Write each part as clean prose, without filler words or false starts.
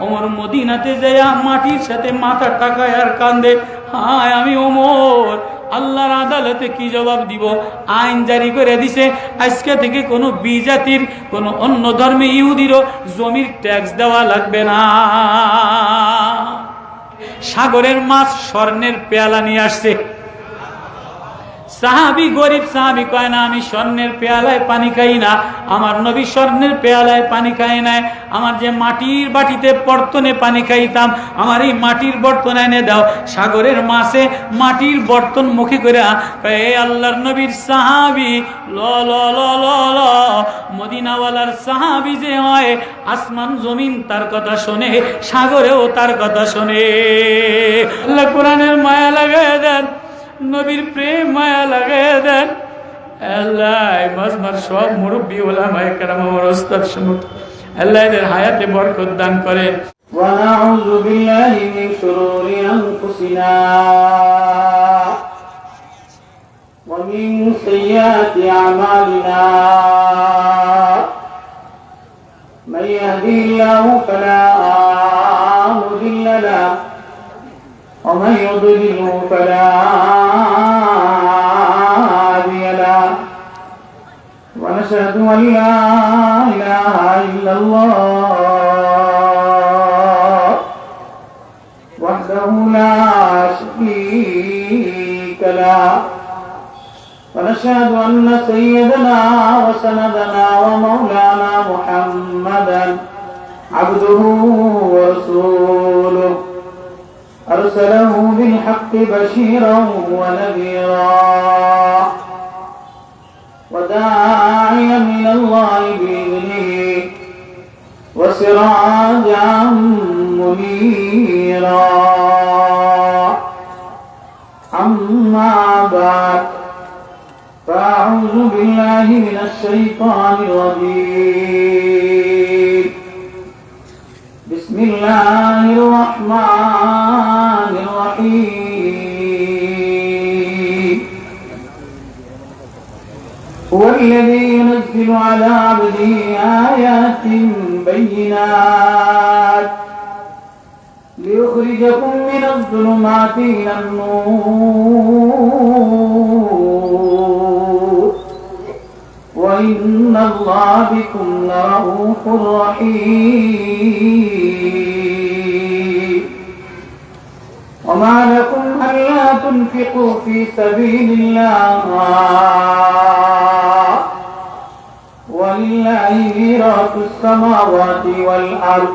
ওমর মদিনাতে যাইয়া মাটির সাথে মাথা টাকায় আর কান্দে, হায় আমি ওমর আল্লাহর আদালতে কি জবাব দিব? আইন জারি করে দিছে, আজকে থেকে কোনো বিজাতির কোনো অন্য ধর্মে ইহুদিরও জমির ট্যাক্স দেওয়া লাগবে না। সাগরের মাছ স্বর্ণের পেয়ালা নিয়ে আসছে। সাহাবি, গরিব সাহাবি কয় না, আমি স্বর্ণের পেয়ালায় পানি খাই না, আমার নবী স্বর্ণের পেয়ালায় পানি খাই নাই, আমার যে মাটির বাটিতে বর্তনে পানি খাইতাম আমার এই মাটির বর্তন এনে দাও। সাগরের মাছে মাটির বর্তন মুখে করে আল্লাহর নবীর সাহাবি ল ল ল ল ল মদিনাওয়ালার সাহাবি যে হয়, আসমান জমিন তার কথা শোনে, সাগরেও তার কথা শোনে। আল্লাহ কোরআনের মায়া লাগায় দেন, নবীর প্রেম মায়া লাগাই দেন। আল্লাহ মাজমার সব মুরব্বী ওলামায়ে কেরাম আমার ওস্তাদ সমুখ আল্লাহ এদের হায়াতে বরকত দান করেন। ওয়া নাউযু বিল্লাহি মিন শুরুরি আনফুসিনা ওয়া মিন সাইয়্যাতি আমালিনা মান ইয়াহদিহিল্লাহু ফালা মুদিল্লা লাহু ومن يضلله فلا هادي له ونشهد أن لا إله إلا الله وحده لا شريك له ونشهد أن سيدنا وسندنا ومولانا محمدا عبده ورسوله أرسله بالحق بشيرا ونذيرا وداعيا إلى الله بإذنه وسراجا منيرا أما بعد فأعوذ بالله من الشيطان الرجيم بسم الله الرحمن الرحيم هو الذي ينزل على عبده آيات بينات ليخرجكم من الظلمات إلى النور وإن الله بكم لرؤوف رحيم وما لكم ألا تنفقوا في سبيل الله ولله ميراث السماوات والأرض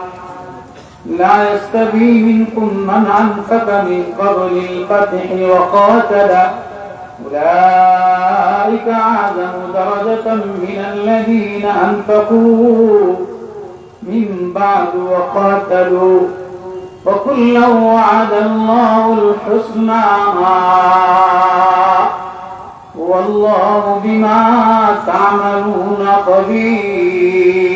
لا يستوي منكم من أنفق من قبل الفتح وقاتل أولئك أعظم درجة من الذين أنفقوا من بعد وقاتلوا وكلا وعد الله الحسنى والله بما تعملون خبير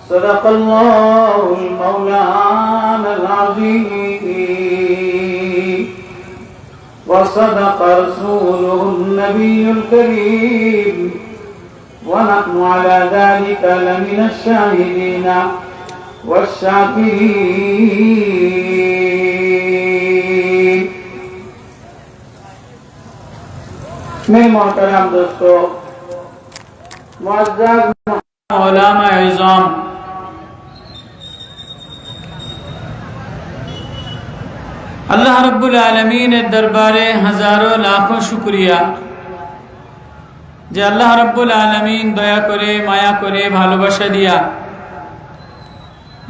صدق الله المولانا العظيم وصدق رسوله النبي الكريم ونحن على ذلك لمن الشاهدين والشاكرين मेरे मोहतरम दोस्तों, मुअज़्ज़ज़ उलमा इज़ाम, अल्लाह रब्बुल आलमीনের দরবারে হাজারো লাখো শুকরিয়া যে আল্লাহ রব্বুল আলামিন দয়া করে, মায়া করে, ভালোবাসা দিয়া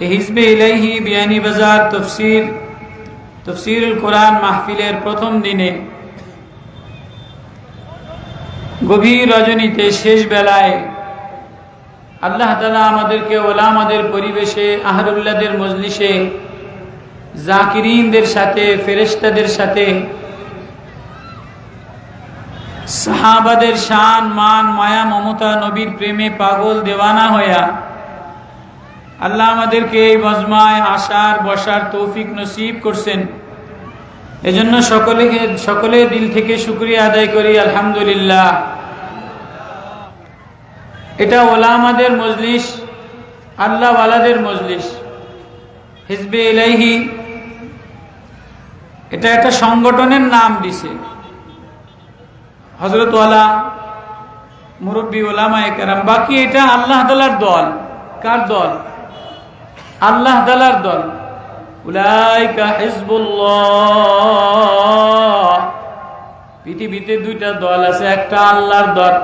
এই হিজবে ইলাইহি বিয়ানী বাজার তফসিরুল কোরআন মাহফিলের প্রথম দিনে গভীর রজনীতে শেষ বেলায় আল্লাহ তাআলা আমাদেরকে ওলামাদের পরিবেশে, আহলুল্লাহদের মজলিসে, জাকিরিনদের সাথে, ফেরেশতাদের সাথে, সাহাবাদের শান, মান, মায়া, মমতা, নবীর প্রেমে পাগল দেওয়ানা হইয়া আল্লাহ আমাদেরকে এই মজমায় আসার বসার তৌফিক নসিব করছেন। এজন্য সকলে দিল থেকে শুকরিয়া আদায় করি, আলহামদুলিল্লাহ। এটা ওলামাদের মজলিস, আল্লাহ ওয়ালাদের মজলিস, হিজবে ইলাইহি, এটা একটা সংগঠনের নাম দিছে হযরত ওয়ালা মুরব্বী উলামায়ে কেরাম। বাকি এটা আল্লাহ তাআলার দল। কার দল? আল্লাহ তাআলার দল। উলাইকা হিজবুল্লাহ। পৃথিবীতে দুইটা দল আছে, একটা আল্লাহর দল,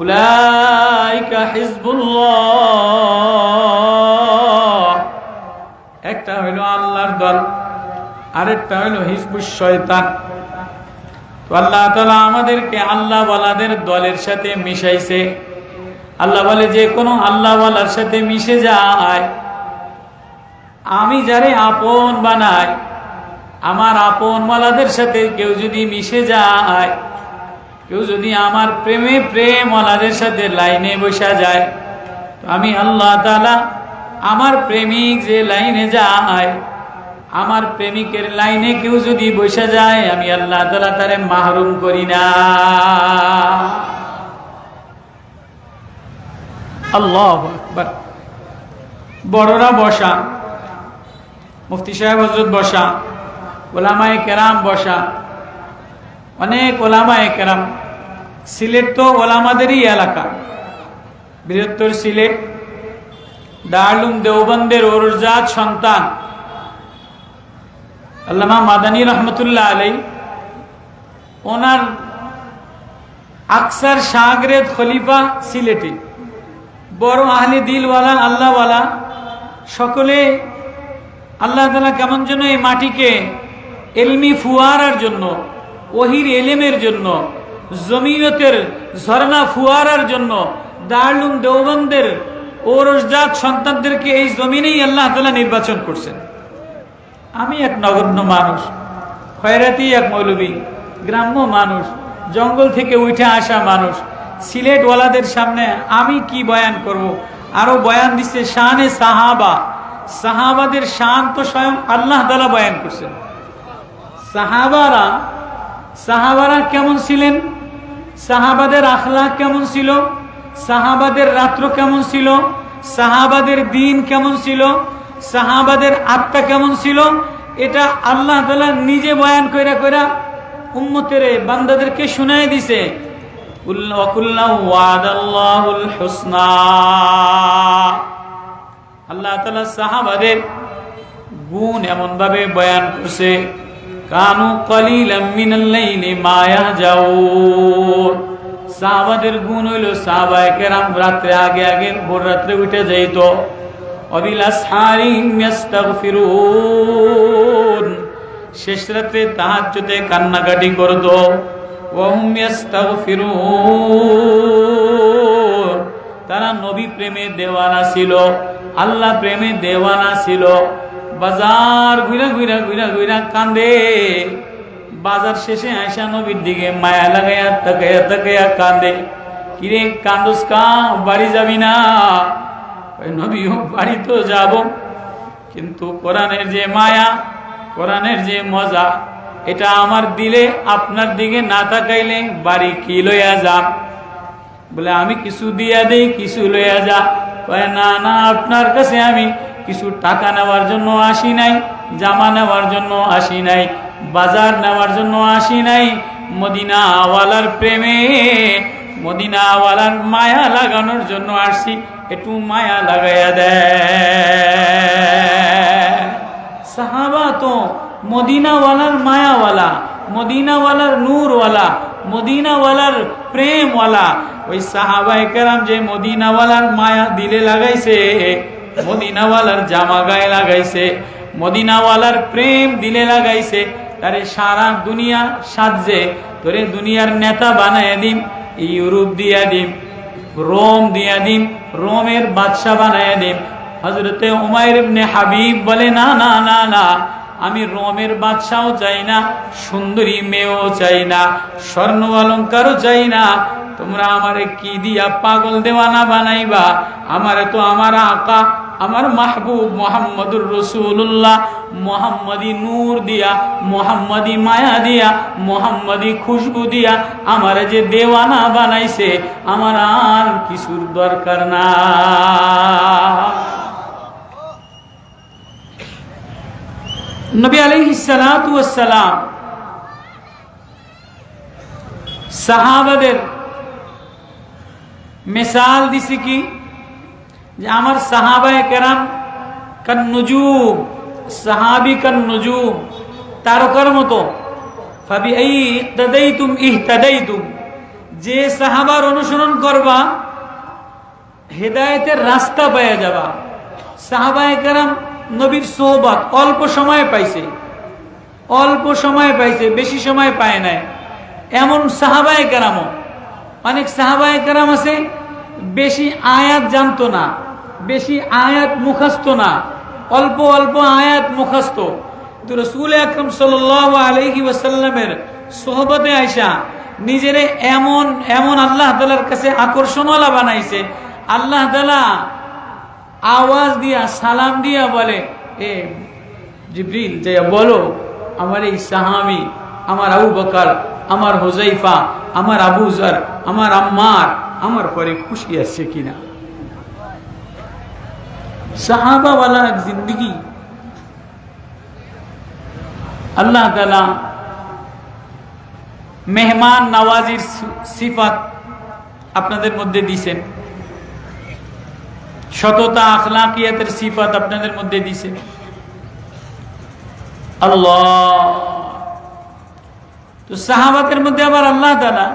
উলাইকা হিজবুল্লাহ, একটা হইল আল্লাহর দল, আরেকটা হইল হিজবুশ শয়তান। তো আল্লাহ তাআলা আমাদেরকে আল্লাহ ওয়ালাদের দলের সাথে মিশাইছে। আল্লাহ বলে যে কোনো আল্লাহ ওয়ালার সাথে মিশে যায়, আমি যারে আপন বানাই, আমার আপন ওয়ালাদের সাথে কেউ যদি মিশে যায়, কেউ যদি আমার প্রেমে প্রেম ওয়ালাদের সাথে লাইনে বসা যায়, তো আমি আল্লাহ তাআলা আমার প্রেমিক যে লাইনে যায়, আমার প্রেমিকের লাইনে কেউ যদি বসে যায়, আমি আল্লাহ তাআলা তারে মাহরুম করি না। আল্লাহু আকবার। বড়রা বসা, মুফতি সাহেব হযরত বসা, ওলামায়ে কেরাম বসা, অনেক ওলামায়ে কেরাম। সিলেট তো ওলামাদেরই এলাকা, বৃহত্তর সিলেট, দারুল দেওবন্দের ওরজাত সন্তান আল্লামা মাদানী রহমতুল্লাহ আলাইহি, ওনার আকসার শাগরেদ খলিফা সিলেটে, বড় আহলে দিলওয়ালা আল্লাহওয়ালা, সকলে আল্লাহ তাআলা কেমন যেন এই মাটিকে এলমি ফুয়ারার জন্য, ওহির এলেমের জন্য, জমিয়তের ঝর্ণা ফুয়ারার জন্য দারুল দেওবন্দের ওরজাত সন্তানদেরকে এই জমিনেই আল্লাহ তাআলা নির্বাচন করছেন। আমি এক নগণ্য মানুষ, খয়রাতি এক মৌলবী, গ্রাম্য মানুষ, জঙ্গল থেকে উঠে আসা মানুষ, সিলেট ওয়ালাদের সামনে আমি কি বয়ান করব? আরো বয়ান দিচ্ছে শানে সাহাবা। সাহাবাদের শান তো স্বয়ং আল্লাহ তাআলা বয়ান করছেন। সাহাবারা কেমন ছিলেন, সাহাবাদের আখলাক কেমন ছিল, সাহাবাদের রাত্র কেমন ছিল, সাহাবাদের দিন কেমন ছিল, সাহাবাদের আত্মা কেমন ছিল, এটা আল্লাহ তাআলা নিজে বয়ান কইরা কইরা উম্মতের বান্দাদেরকে শুনায় দিছে। ওয়াদাল্লাহুল হুসনা। আল্লাহ তাআলা সাহাবাদের গুণ এমন ভাবে বয়ান করছে, কানু কলিলাম মিনাল লাইলি মা ইয়াহজাউন। সাহাবাদের গুণ হইল সাহাবায়ে কেরাম রাত্রে আগে আগে ভোর রাত্রে উঠে যাইতো। শেষ রাতে তাহাজ্জুদে কান্নাকাটি করতো। তারা নবী প্রেমে দেওয়ানা ছিল, আল্লাহ প্রেমে দেওয়ানা ছিল। বাজার ঘুরা ঘুরা ঘুরা ঘুরা কান্দে, বাজার শেষে আয়সা নবীর দিকে মায়া লাগাইয়া তাকাইয়া তাকাইয়া কান্দে। কিরে কান্দোস কা, বাড়ি যাবি না? নবী বাড়ি তো যাব, কিন্তু কোরআনের যে মায়া, কোরআনের যে মজা, এটা আমার দিলে আপনার দিকে না তাকাইলে বাড়ি কি লইয়া যাম? বলে আমি কিছু দিয়া দেই, কিছু লইয়া যা। কয় না না, আপনার কাছে আমি কিছু টাকা নেওয়ার জন্য আসি নাই, জামা নেওয়ার জন্য আসি নাই, বাজার নেওয়ার জন্য আসি নাই, মদিনা ওয়ালার প্রেমে, মদিনা ওয়ালার মায়া লাগানোর জন্য আসছি, একটু মায়া লাগাইয়া দেয়। সাহাবা তো মদিনাওয়ালার মায়াওয়ালা, মদিনাওয়ালার নূরওয়ালা, মদিনাওয়ালার প্রেমওয়ালা। ওই সাহাবায়ে কেরাম যে মদিনাওয়ালার মায়া দিলে লাগাইছে, মদিনাওয়ালার জামা গায়ে লাগাইছে, মদিনাওয়ালার প্রেম দিলে লাগাইছে, তারে সারা দুনিয়া সাজে, তোরে দুনিয়ার নেতা বানায় দিম, ইউরোপ দিয়া দিম, রোম দিয়া দিম, রোমের বাদশা বানায় দিম। হযরতে উমাইর ইবনে হাবিব বলে না না না না, আমি রোমের বাদশাও চাই না, সুন্দরী মেয়েও চাই না, স্বর্ণ অলঙ্কারও চাই না। তোমরা আমারে কি দিয়া পাগল দেওয়ানা বানাইবা? আমারে তো আমার আকা আমার মাহবুব মোহাম্মদুর রাসূলুল্লাহ মোহাম্মদী নূর দিয়া, মোহাম্মদী মায়া দিয়া, মোহাম্মদী খুশবু দিয়া আমার যে দেওয়ানা বানাইছে, আমার আর কিছুর দরকার না। নবী আলাইহিস সালাতু ওয়াস সালাম সাহাবাদের মিসাল দিছি কি, যে আমার সাহাবায়ে কেরাম কান নুজুম, সাহাবী কান নুজুম, তারকার মতো। ফাবি আই ইক্তাদাইতুম ইহতাদাইতুম, যে সাহাবার অনুসরণ করবা হেদায়েতের রাস্তা পেয়ে যাবা। সাহাবায়ে কেরাম নবীর সোহবত অল্প সময় পাইছে, অল্প সময় পাইছে, বেশি সময় পায় নাই। এমন সাহাবায়ে কেরামও, অনেক সাহাবায়ে কেরাম আছে বেশি আয়াত জানতো না, বেশি আয়াত মুখস্থ না, অল্প অল্প আয়াত মুখস্থ। তো রাসূল আকরাম সাল্লাল্লাহু আলাইহি ওয়াসাল্লামের সোহবতে আয়েশা নিজেরে এমন এমন আল্লাহ তাআলার কাছে আকর্ষণওয়ালা বানাইছে। আল্লাহ তাআলা আওয়াজ দিয়া সালাম দিয়া বলে, এ জিবরিল যাইয়া বলো আমার এই সাহাবী, আমার আবু বকর, আমার হুযায়ফা, আমার আবু যর, আমার আম্মার আমার পরে খুশি আছে কিনা। সাহাবা ওয়ালা এক জিন্দেগি আল্লাহ তাআলা মেহমান নওয়াজির সিফাত আপনাদের মধ্যে দিয়েছেন, সততা আখলাকিয়াতের সিফাত আপনাদের মধ্যে দিয়েছেন। আল্লাহ, তো সাহাবাদের মধ্যে আবার আল্লাহ তাআলা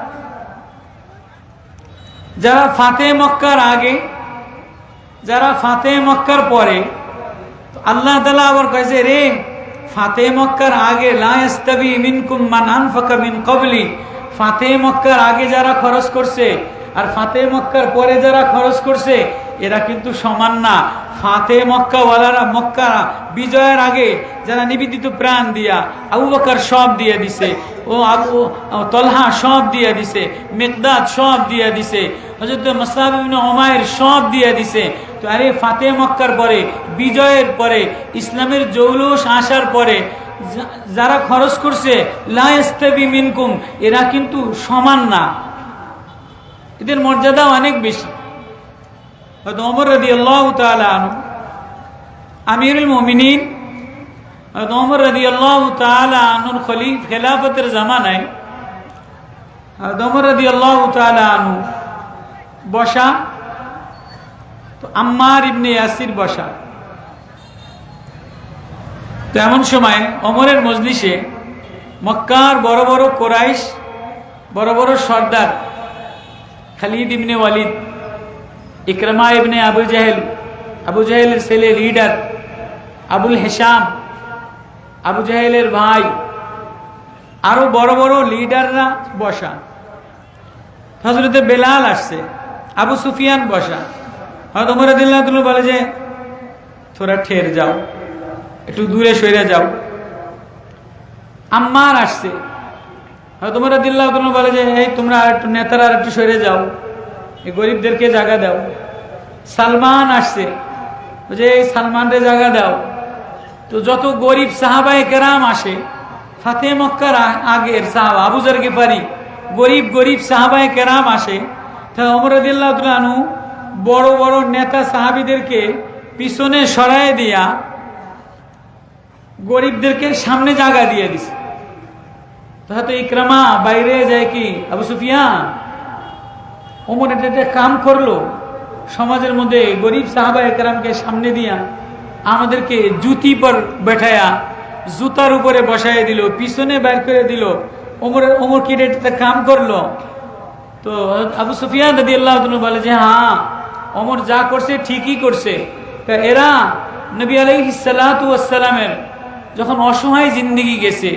যারা ফাতেহ মক্কার আগে, যারা ফাতেহ মক্কার পরে, আল্লাহ তাআলা আবার কইছে, রে ফাতেহ মক্কার আগে লা ইস্তাবি মিনকুম মান আনফাকা মিন ক্বাবলি, ফাতেহ মক্কার আগে যারা খরচ করছে আর ফাতেহ মক্কার পরে যারা খরচ করছে এরা কিন্তু সমান না। ফাতেহ মক্কা ওয়ালারা, মক্কা বিজয়ের আগে যারা নিবেদিত প্রাণ দিয়া, আবু বকর সব দিয়ে দিছে, ও আবু তলহা সব দিয়ে দিছে, মিকদাদ সব দিয়ে দিছে, হযরত মুসআব ইবনে উমাইর সব দিয়ে দিছে। তো আরে ফাতেহ মক্কার পরে, বিজয়ের পরে, ইসলামের জৌলুস আসার পরে যারা খরচ করছে লা ইস্তাবি মিনকুম, এরা কিন্তু সমান না, এদের মর্যাদা অনেক বেশি। হযরত ওমর রাদিয়াল্লাহু তাআলা আনহু আমিরুল মুমিনিন, হযরত ওমর রাদিয়াল্লাহু তাআলা আনহুর খেলাফতের জামানায় হযরত ওমর রাদিয়াল্লাহু তাআলা আনহু বসা, তো আম্মার ইবনে ইয়াসির বসা। তো এমন সময় ওমরের মজলিসে মক্কার বড় বড় কুরাইশ, বড় বড় সর্দার খালিদ ইবনে ওয়ালিদ, ইকরামা ইবনে আবু জাহেল, আবু জাহেলের ছেলে লিডার আবুল হিশাম, আবু জাহেলের ভাই, আরো বড় বড় লিডাররা বসা। হযরতে বেলাল আসছে, আবু সুফিয়ান বসা। হযরত ওমর রাদিয়াল্লাহু তাআলা বলে যে তোরা ঠের যাও, একটু দূরে সরে যাও। আম্মার আসছে, হযরত ওমর রাদিয়াল্লাহু তাআলা বলে যে এই তোমরা একটু নেতারা একটু সরে যাও, এই গরিবদেরকে জায়গা দাও। সালমান আসছে, যে এই সালমানরে জায়গা দাও। তো যত গরিব সাহাবায়ে কেরাম আসে, ফাতেহ মক্কার আগের সাহাবা আবু যর গিফারি, গরিব গরিব সাহাবায়ে কেরাম আসে। তা ওমর রাদিয়াল্লাহু তাআলা আনহু বড় বড় নেতা সাহাবীদেরকে পিছনে সরায় দিয়া গরিবদেরকে সামনে জায়গা দিয়ে দিছে। তো ইকরামা বাইরে যায় কি, আবু সুফিয়ান ওমর এটা কাম করলো, সমাজের মধ্যে গরিব সাহাবায়ে কেরামকে সামনে দিয়া আমাদেরকে জুতি পর বেঠায়া জুতার উপরে বসায় দিল, পিছনে বাইর করে দিল। ওমর কি এটা কাম করলো? তো আবু সুফিয়ান রাদিয়াল্লাহু তাআলা বলে যে হ্যাঁ, ওমর যা করছে ঠিকই করছে। তা এরা নবী আলাইহিস সালাতু ওয়াস সালামের যখন অসহায় জিন্দেগি গেছে,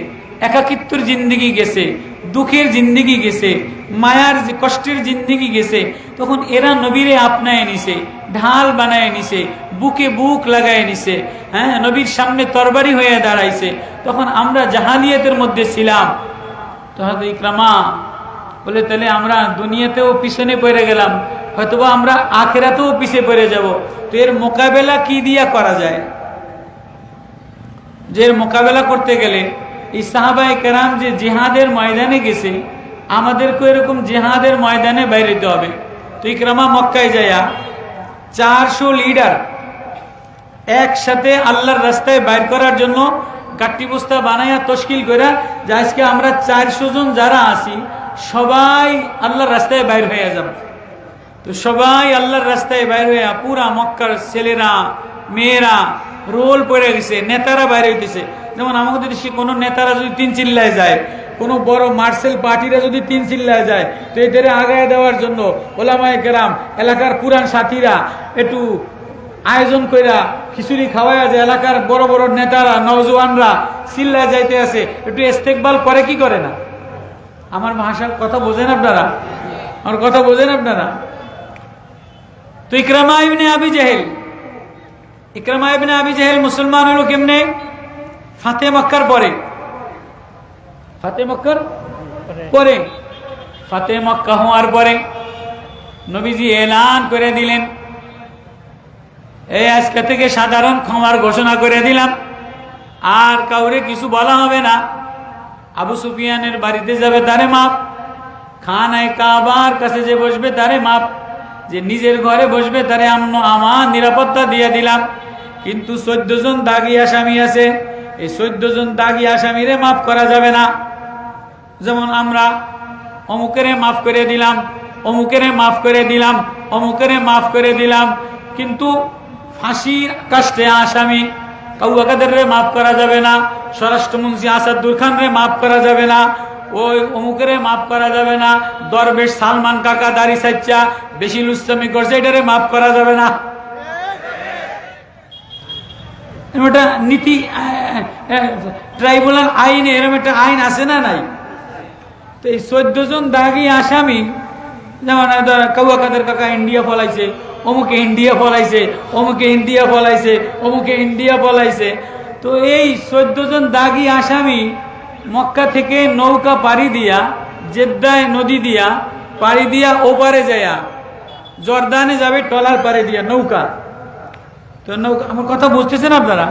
একাকিত্বর জিন্দেগি গেছে, দুঃখের জিন্দেগি গেছে, মায়ার কষ্টের জিন্দেগি গেছে, তখন এরা নবীরে আপনায় নিছে, ঢাল বানায় নিছে, বুকে বুক লাগায় নিছে, হ্যাঁ, নবীর সামনে তরবারি হয়ে দাঁড়াইছে। তখন আমরা জাহালিয়াতের মধ্যে ছিলাম। তো হযরত ইকরামা বলে তাহলে আমরা দুনিয়াতেও পিছনে পড়ে গেলাম, হয়তোবা আমরা আখিরাতেও পিছিয়ে পড়ে যাব। তো এর মোকাবেলা কি দিয়া করা যায়? যে এর মোকাবেলা করতে গেলে এই সাহাবায়ে কেরাম যে জিহাদের ময়দানে গেছে, আমাদেরকে এরকম জিহাদের ময়দানে বাইরেতে হবে। তো ইকরামা মক্কায় যায়া 400 লিডার একসাথে আল্লাহর রাস্তায় বাইর করার জন্য গাট্টি বস্তা বানাইয়া তশকিল করে, যে আজকে আমরা 400 জন যারা আছি সবাই আল্লাহর রাস্তায় বাইর হয়ে যাব। তো সবাই আল্লাহর রাস্তায় বাইর হয়ে পুরা মক্কার ছেলেরা মেয়েরা রোল পড়ে গেছে, নেতারা বাইরে হইতেছে। যেমন আমাদের দেশে কোনো নেতারা যদি 3 চিল্লায় যায়, কোনো বড় মার্শাল পার্টিরা যদি 3 চিল্লায় যায়, তো এদের আগায় দেওয়ার জন্য ওলামায়ে কেরাম এলাকার পুরান সাথীরা একটু আয়োজন কইরা খিচুড়ি খাওয়াইয়া, যে এলাকার বড় বড় নেতারা নওজোয়ানরা চিল্লায় যাইতে আছে, একটু ইস্তেকবাল করে কি করে না? আমার ভাষার কথা বোঝেন আপনারা? আমার কথা বোঝেন আপনারা? তো ইকরামা ইবনে আবি জাহেল মুসলমান হলো কেমনে? ফাতে মক্কার পরে। ফাতে মক্কা হওয়ার পরে নবীজি এলান করে দিলেন, এই আজকে থেকে সাধারণ ক্ষমার ঘোষণা করে দিলাম, আর কাউরে কিছু বলা হবে না। আবু সুফিয়ানের বাড়িতে যাবে তারে মাপ, খানায় কাবার কাছে যে বসবে তারে মাপ, যে নিজের ঘরে বসবে তারে আমার নিরাপত্তা দিয়ে দিলাম। কিন্তু 14 জন দাগী আসামি আছে, এই 14 জন দাগী আসামিরে মাফ করা যাবে না। যেমন আমরা অমুকেরে মাফ করে দিলাম, অমুকেরে মাফ করে দিলাম, অমুকেরে মাফ করে দিলাম, কিন্তু ফাঁসির কাস্টে আসামি কাউয়া কাদেররে মাফ করা যাবে না, স্বরাষ্ট্রমন্ত্রী আসাদুর খানরে মাফ করা যাবে না, ওই অমুকেরে মাফ করা যাবে না, দরবেশ সালমান কাকা দাড়ি সাচ্চা বেশি লুচ্চামি করছে এটারে মাফ করা যাবে না। এটা নীতি ট্রাইব্যুনাল আইনে এরকম একটা আইন আছে না নাই? তো এই 14 জন দাগী আসামি, যেমন কাউয়া কাদের কাকা ইন্ডিয়া পলাইছে, অমুকে ইন্ডিয়া পলাইছে, অমুকে ইন্ডিয়া পলাইছে, অমুকে ইন্ডিয়া পলাইছে। তো এই 14 জন দাগী আসামি মক্কা থেকে নৌকা পাড়ি দিয়া, জেদ্দায় নদী দিয়া পাড়ি দিয়া ওপারে যায়া জর্দানে যাবে, টলার পাড়ি দিয়া নৌকা। তো নৌকা, আমার কথা বুঝতেছেন আপনারা?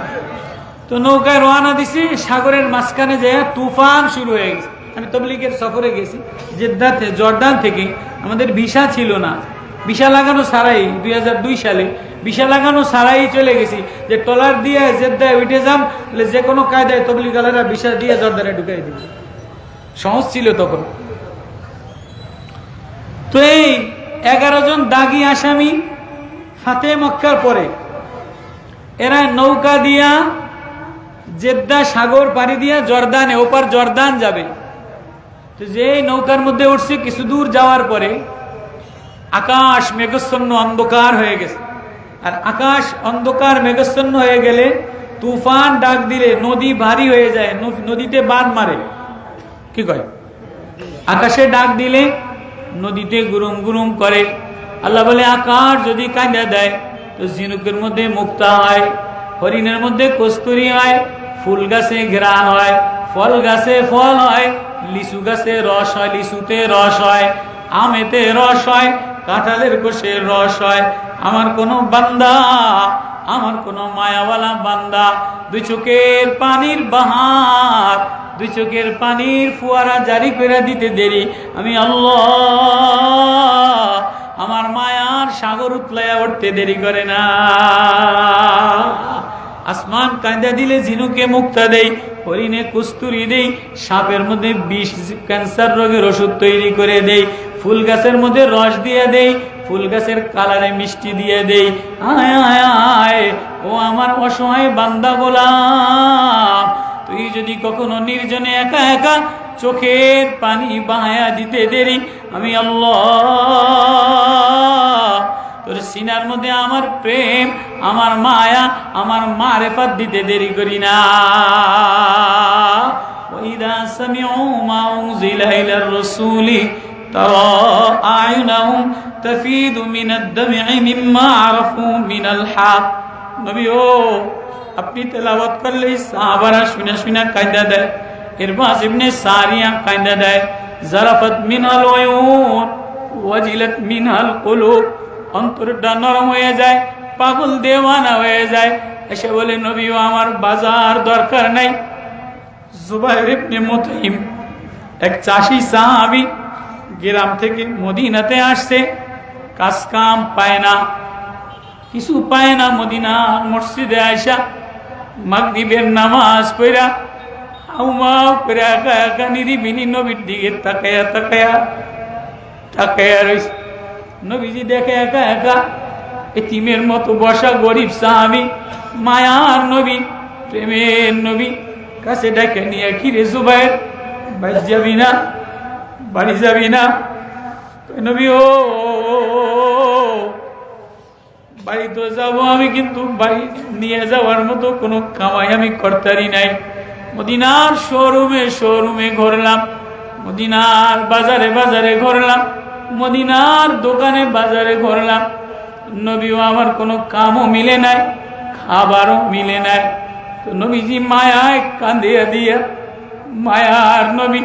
তো নৌকায় রওনা দিছি, সাগরের মাঝখানে যায় তুফান শুরু হয়ে গেছে। আমি তবলিগের সফরে গেছি জেদ্দাতে, জর্দান থেকে। আমাদের ভিসা ছিল না, ভিসা লাগানো ছাড়াই 2002 সালে ভিসা লাগানো ছাড়াই চলে গেছি, যে টলার দিয়ে জেদ্দায় উঠে যাম, যে কোনো কায়দায় তবলিগ আলারা ভিসা দিয়ে জর্দানে ঢুকাই দিবে, সহজ ছিল তখন। তো এই 11 জন দাগী আসামি ফাতে মক্কার পরে এরা নৌকা দিয়া জেদ্দা সাগর পাড়ি দিয়া জর্দানে, ওপার জর্দান যাবে। তো যে নৌকার মধ্যে উঠছে, কিছু দূর যাওয়ার পরে আকাশ মেঘাচ্ছন্ন অন্ধকার হয়ে গেছে। আর আকাশ অন্ধকার মেঘাচ্ছন্ন হয়ে গেলে তুফান ডাক দিলে নদী ভারী হয়ে যায়, নদীতে বাঁধ মারে, কি কয়? আকাশে ডাক দিলে নদীতে গুরুম গুরুম করে। আল্লাহ বলে, আকাশ যদি কাঁদা দেয় তো ঝিনুকের মধ্যে মুক্তা হয়, হরিণের মধ্যে কস্তুরি হয়, ফুল গাছে ঘ্রাণ হয়, ফল গাছে ফল হয়, লিচু গাছে রস হয়, লিচুতে রস হয়, আমেতে রস হয়, কাঁঠালের কোষে রস হয়। আমার কোন বান্দা, আমার কোন মায়াওয়ালা বান্দা 2 চোখের পানির বাহার, 2 চোখের পানির ফুয়ারা জারি করে দিতে দেরি, আমি আল্লাহ আমার মায়ার সাগর উতলাইয়া উঠতে দেরি করে না। আসমান কাঁদা দিলে ঝিনুকে মুক্তা দেই, হরিণে কস্তুরি দেই, সাপের মধ্যে বিষ ক্যান্সার রোগের ওষুধ তৈরি করে দেই, ফুল গাছের মধ্যে রস দিয়ে দেই, ফুল গাছের কালারে মিষ্টি দিয়ে দেই। আয় আয় আয় ও আমার অসহায় বান্দা গোলাম, তুই যদি কখনো নির্জনে একা একা চোখের পানি বাহায়া দিতে দেরি, আমি আল্লাহ তোর সিনার মধ্যে আমার প্রেম, আমার মায়া, আমার মারেফাত দিতে দেরি করি না। ওয়াইদা সামিউ মা উনজিলা ইলার রাসূলি তারা আয়ুনাহুম তাফিদু মিনাদ দাম'i মিম্মা আরাফু মিনাল হক। নবী ও, আপনি তেলাওয়াত করলে সাহাবারা শুনে শুনে কাঁদা দেয়, ইরবাজ ইবনে সারিয়া কাঁদা দেয়, জারাফাত মিনাল উয়ুন ওয়াজিলাত মিনহাল কুলুব, অন্তরটা নরম হয়ে যায়, পাগল দেওয়ানা হয়ে যায়। এসে বলে নবীও আমার বাজার দরকার নাই। জুবাইর ইবনে মুতঈম এক চাষি সাহাবী, গ্রাম থেকে মদিনাতে আসছে, কাজ কাম পায় না, কিছু পায় না। মদিনা মসজিদে আয়সা মাগরিবের নামাজ পড়া হাউমাউ করে একা একা নিরিবিনি নবীর দিকে তাকায়া তাকায়া তাকায়া রয়েছে। নবীজি দেখে একা একা এতিমের মতো বসা গরিব সাহাবী, মায়ার নবী, প্রেমের নবী, কাছে ডেকে নিয়ে, কি রে জুবাইর, বাড়ি যাবি না, বাড়ি যাবি না? নবী ও বাড়ি তো যাবো আমি, কিন্তু বাড়ি নিয়ে যাওয়ার মতো কোনো কামাই আমি করতারি নাই। মদিনার শোরুমে শোরুমে ঘুরলাম, মদিনার বাজারে বাজারে ঘুরলাম, মদিনার দোকানে বাজারে ঘুরলাম, নবীও আমার কোনো কামও মিলে নাই, খাবারও মিলে নাই। তো নবীজি মায়ায় কান্দিয়া দিয়া, মায়ার নবী,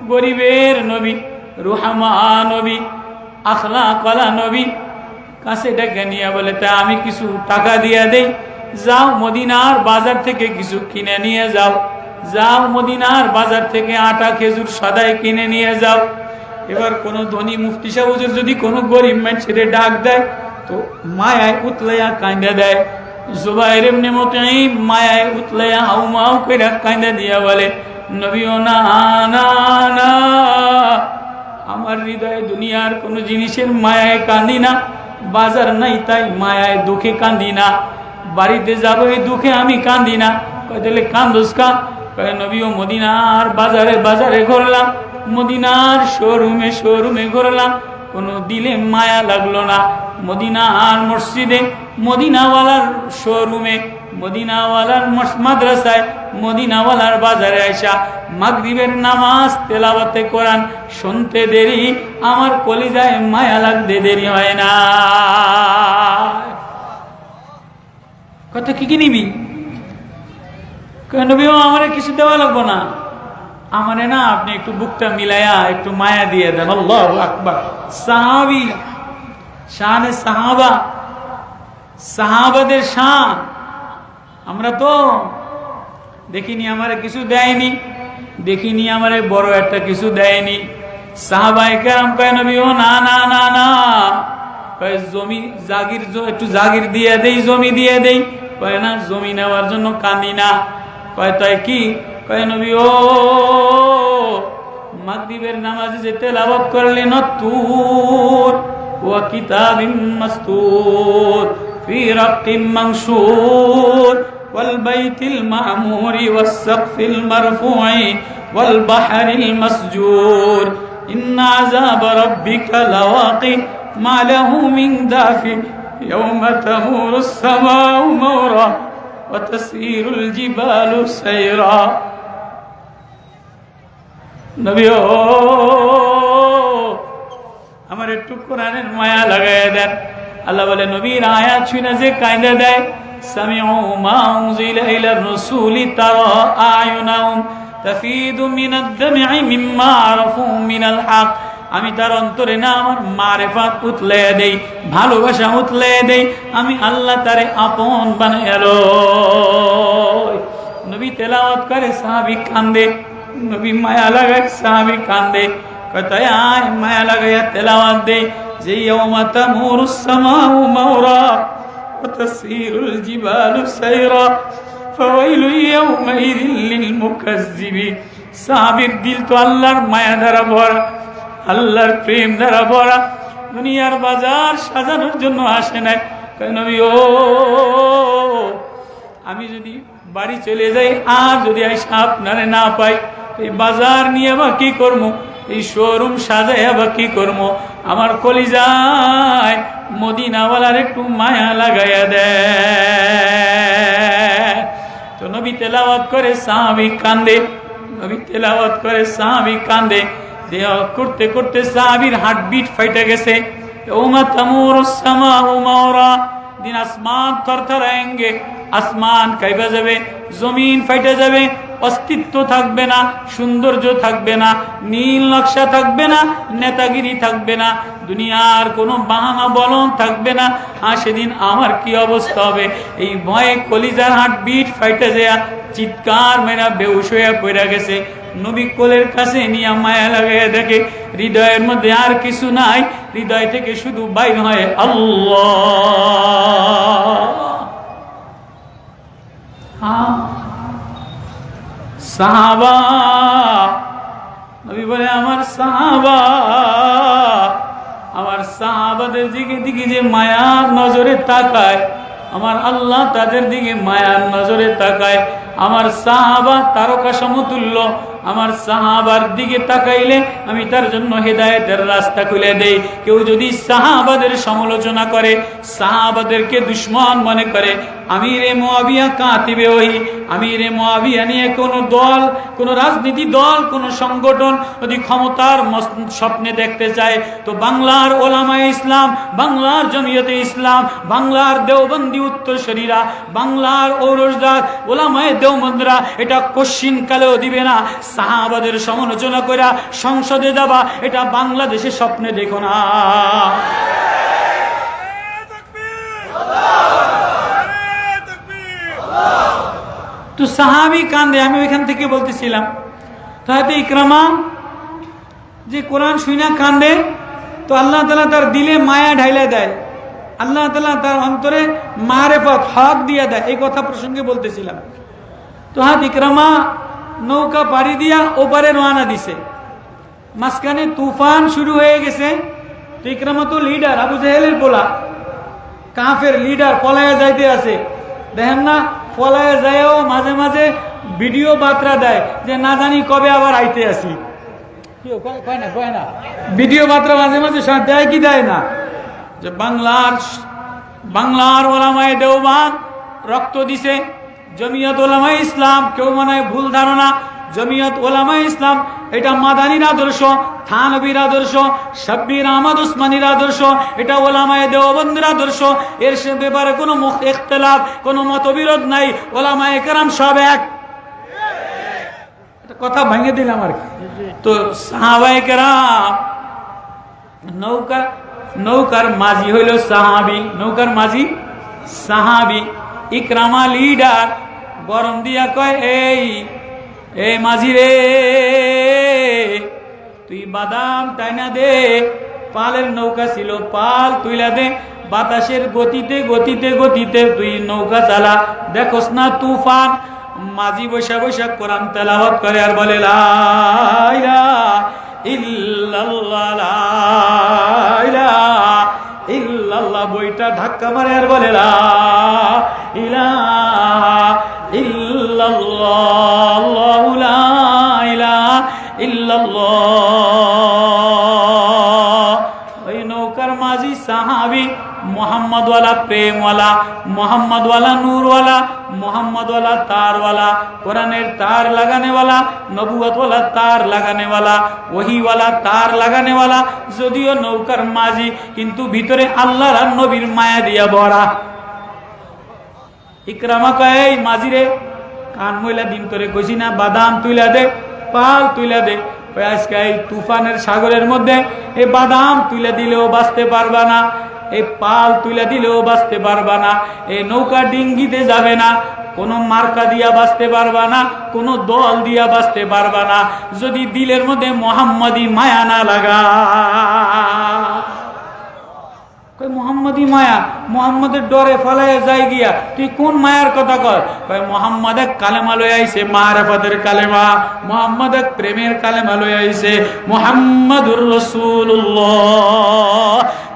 গরিবের নবী, রুহামা নবী, আখলাকওয়ালা নবী, কাছে ডেকে নিয়ে বলে তা আমি কিছু টাকা দিয়ে দেই, যাও মদিনার বাজার থেকে কিছু কিনে নিয়ে যাও, যাও মদিনার বাজার থেকে আটা খেজুর সদাই কিনে নিয়ে যাও। এবার কোন ধনী মুফতি সাহেব হুজুর যদি কোনো গরিব মানুষের ডাক দেয় তো মায়ায় উতলাইয়া কান্দা দেয়। জুবাইর ইবনে মুতঈম মায়ায় উতলাইয়া হাউমাউ কইরা কান্দা দিয়া বলে নবীও না না না, আমার হৃদয়ে দুনিয়ার কোনো জিনিসের মায়ায় কান্দি না, বাজার নাই তাই মায়ায় দুঃখে কান্দি না, বাড়িতে যাবো এই দুঃখে আমি কান্দি না। কয় তাহলে কান্দোস কা? কয় নবীও মদিনার বাজারে বাজারে ঘুরলাম, মদিনার শোরুমে শোরুমে ঘুরলাম, কোনো দিলে মায়া লাগলো না। মদিনার মসজিদে, মদিনাওয়ালার শোরুমে, মদিনাওয়ালার মাদ্রাসায়, মদিনাওয়ালার বাজারে আইসা মাগরিবের নামাজ তেলাওয়াতে কোরআন শুনতে দেরি, আমার কলিজায় মায়া লাগতে দেরি হয় না। কত কি কি নিবি? নবীও আমারে কিছু দেওয়া লাগবো না, আমারে না আপনি একটু বুকটা মিলাইয়া একটু মায়া দিয়ে দেন। আল্লাহু আকবার। সাহাবী, শানে সাহাবা, সাহাবাদের শান। আমরা তো দেখিনি আমারে কিছু দেয়নি, দেখিনি আমারে বড় একটা কিছু দেয়নি। সাহাবায়ে কেরাম কয় নবীও না না না না, কয় জমি জাগির, একটু জাগির দিয়ে দেই, জমি দিয়ে দেই। কয় না, জমি নেওয়ার জন্য কান্দি না। কয় তাই কি? কয় নবী ও মাগরিবের নামাজে যে তেলাওয়াত করলেন তুর ওয়া কিতাবিম মাসতুর ফি রাক্কিম মানশুর ওয়াল বাইতিল মা'মুরি ওয়াস সাকফিল মারফু'i ওয়াল বাহরিল মাসজুর ইন্না আযাবা রাব্বিকা লাওয়াকি মা লাহু মিন দাফি ইয়াওমা তামুরুস সামাউ মাওরা ওয়া তাসীরুল জিবালু সাইরা। নবী ও আমার একটু কোরআনের মায়া লাগায় দেন। আল্লাহ বলে নবীর আয়াত শুনে যে কাঁদে দেয়, সামিউ মা উনজিলা ইলার রাসূলি তারা আয়ুনাহুম তাফিদু মিনাদ দাম'i মিম্মা আরাফু মিনাল হক। আমি তার অন্তরে না আমার মারেফাত উতলে দেই, ভালোবাসা উতলে দেই, আমি আল্লাহ তারে আপন বানায় লই। নবী তেলাওয়াত করে, সাহাবী কান্দে, নবী মায়া লাগায়, সাহাবী কান্দে। কথায় আয় মায়া লাগাইয়া তেলাওয়াত দে যে ইয়াউমা তামুরুস সামাউ মাওরা ওয়া তাসীরুল জিবালু সাইরা ফাওয়াইলু ইয়াউমাইযিল লিল মুকাজ্জিবিন। সাহাবীর দিল তো আল্লাহর মায়া দ্বারা ভরা, আল্লাহর প্রেম দ্বারা ভরা। দুনিয়ার বাজার সাজানোর জন্য আসে নাই। নবী ও আমি যদি বাড়ি চলে যাই আর যদি আইসা আপনারে না পাই, এই বাজার নিয়ে বা কি করবো, এই শোরুম সাজায় বা কি করবো? আমার কলিজায় মদিনাওয়ালার একটু মায়া লাগাইয়া দেয়। তো নবী তেলাওয়াত করে, সাহাবী কান্দে, নবী তেলাওয়াত করে, সাহাবী কান্দে। করতে করতে সাহাবীর হার্টবিট ফাইটে গেছে। ওমা তামুরুস সামাউ মাওরা, দিন আসমান থরথরাएंगे, আসমান কাইবা যাবে, জমিন ফাইটে যাবে। অস্তিত্ব থাকবে না, সৌন্দর্য থাকবে না, নীল নকশা থাকবে না, নেতাগিরি থাকবে না, দুনিয়ার কোনো বাহানা বলন থাকবে না। আর সেদিন আমার কি অবস্থা হবে? এই ভয়ে কলিজার হার্টবিট ফাইটে যায়, চিৎকার মেরা বেহুশ হয়ে পড়ে গেছে। নবী কোলের কাছে নিয়ে মায়া লাগাইয়া দেখে হৃদয়ের মধ্যে আর কিছু নাই, হৃদয় থেকে শুধু বাইর হয় আল্লাহ। সাহাবা, নবী বলে আমার সাহাবা, আমার সাহাবাদের দিকে যে মায়ার নজরে তাকায়, আমার আল্লাহ তাদের দিকে মায়ার নজরে তাকায়। আমার সাহাবা তারকা সমতুল্য, আমার সাহাবার দিকে তাকাইলে আমি তার জন্য হেদায়েতের রাস্তা খুলে দেই। কেউ যদি সাহাবাদের সমালোচনা করে, সাহাবাদেরকে দুশমন মনে করে, আমিরে মুআবিয়া কাতিবে ওহি, আমিরে মুআবিয়া নিয়ে কোনো দল, কোনো রাজনীতি দল, কোনো সংগঠন যদি ক্ষমতার স্বপ্নে দেখতে চায়, তো বাংলার ওলামায়ে ইসলাম, বাংলার জমিয়তে ইসলাম, বাংলার দেওবন্দি উত্তরসূরিরা, বাংলার ঔরসদার ওলামায়ে দেওবন্দরা এটা কোশ্চিন কালেও দিবে না। সাহাবাদের সমালোচনা করে সংসদে যাবা, এটা বাংলাদেশের স্বপ্নে দেখো না। তো সাহাবী কান্দে, আমি ওইখান থেকে বলতেছিলাম তো হয়তো ইকরামা যে কোরআন শুইনা কান্দে, তো আল্লাহ তাআলা তার দিলে মায়া ঢাইলা দেয়, আল্লাহ তাআলা তার অন্তরে মারেফত হক দিয়ে দেয়। এই কথা প্রসঙ্গে বলতেছিলাম। তো হাত ইকরামা নৌকা পাড়ি দিয়া ওপারে রওনা দিছে, মাঝখানে তুফান শুরু হয়ে গেছে। তো ইকরামা তো লিডার, আবু জাহেলের পোলা, কাফের লিডার, পলায়া যাইতে আছে। দেখেন না, পলায়া যায়ও মাঝে মাঝে ভিডিও বার্তা দেয় যে না জানি কবে আবার আইতে আসি। ভিডিও বার্তা মাঝে মাঝে দেয় কি দেয় না, যে বাংলার ওলামায়ে দেওবন্দ রক্ত দিছে, জমিয়ত ওলামায়ে ইসলাম, কেউ মনে হয় ভুল ধারণা, জমিয়ত ওলামায়ে ইসলাম এটা মাদানির আদর্শ, থানবীর আদর্শ, শাব্বির আহমদ উসমানীর আদর্শ, এটা ওলামায়ে দেওবন্দের আদর্শ। এর ব্যাপারে কোনো ইখতিলাফ, কোনো মতবিরোধ নাই, ওলামায়ে কেরাম সব এক। কথা ভেঙে দিলাম আর কি। তো সাহাবায়ে কেরাম, নৌকার মাঝি হইল সাহাবী, নৌকার মাঝি সাহাবী। ইকরামা লিডার, গরম দিয়া কয় এই মাঝি রে, তুই বাদাম টাইনা দে, পালের নৌকা ছিল, পাল তুইলা দে, বাতাসের গতিতে গতিতে গতিতে তুই নৌকা চালা, দেখোস না তুফান। মাঝি বৈশা বৈশা কোরআন তেলাওয়াত করে আর বলে লা ইলাহা ইল্লাল্লাহ, লা ইলাহা ইল্লাল্লাহ, বইটা ধাক্কা মারে আর বলে লা ইলাহা ইল্লাল্লাহ, আল্লাহু লা ইলাহা ইল্লাল্লাহ। ওই নৌকার মাঝি সাহাবী, মোহাম্মদওয়ালা প্রেমওয়ালা, মোহাম্মদওয়ালা নূরওয়ালা, মোহাম্মদওয়ালা তারওয়ালা, কোরআনের তার লাগানেওয়ালা, নবুয়তওয়ালা তার লাগানেওয়ালা, ওহিওয়ালা তার লাগানেওয়ালা। যদিও নৌকার মাঝি, কিন্তু ভিতরে আল্লাহর আর নবীর মায়া দিয়া ভরা। ইকরামা কয় এই মাঝি রে, কান মইলা দিন তোরে কইছি না বাদাম তুইলা দে, পাল তুইলা দে। আজকে এই তুফানের সাগরের মধ্যে এই বাদাম তুইলা দিলেও বাঁচতে পারবা না, এই পাল তুইলা দিলেও বাঁচতে পারবা না, এই নৌকা ডিঙ্গিতে যাবে না, কোনো মার্কা দিয়া বাঁচতে পারবা না, কোনো দল দিয়া বাঁচতে পারবা না, যদি দিলের মধ্যে মোহাম্মদী মায়া না লাগা। মোহাম্মদী মায়া, মোহাম্মদের ডরে ফলাইয়া যাই গিয়া, তুই কোন মায়ার কথা কর? মোহাম্মদ এক কালেমা লই আইছে, মারিফাতের কালেমা, মোহাম্মদ এক প্রেমের কালেমা লই আইছে, মুহাম্মাদুর রাসূলুল্লাহ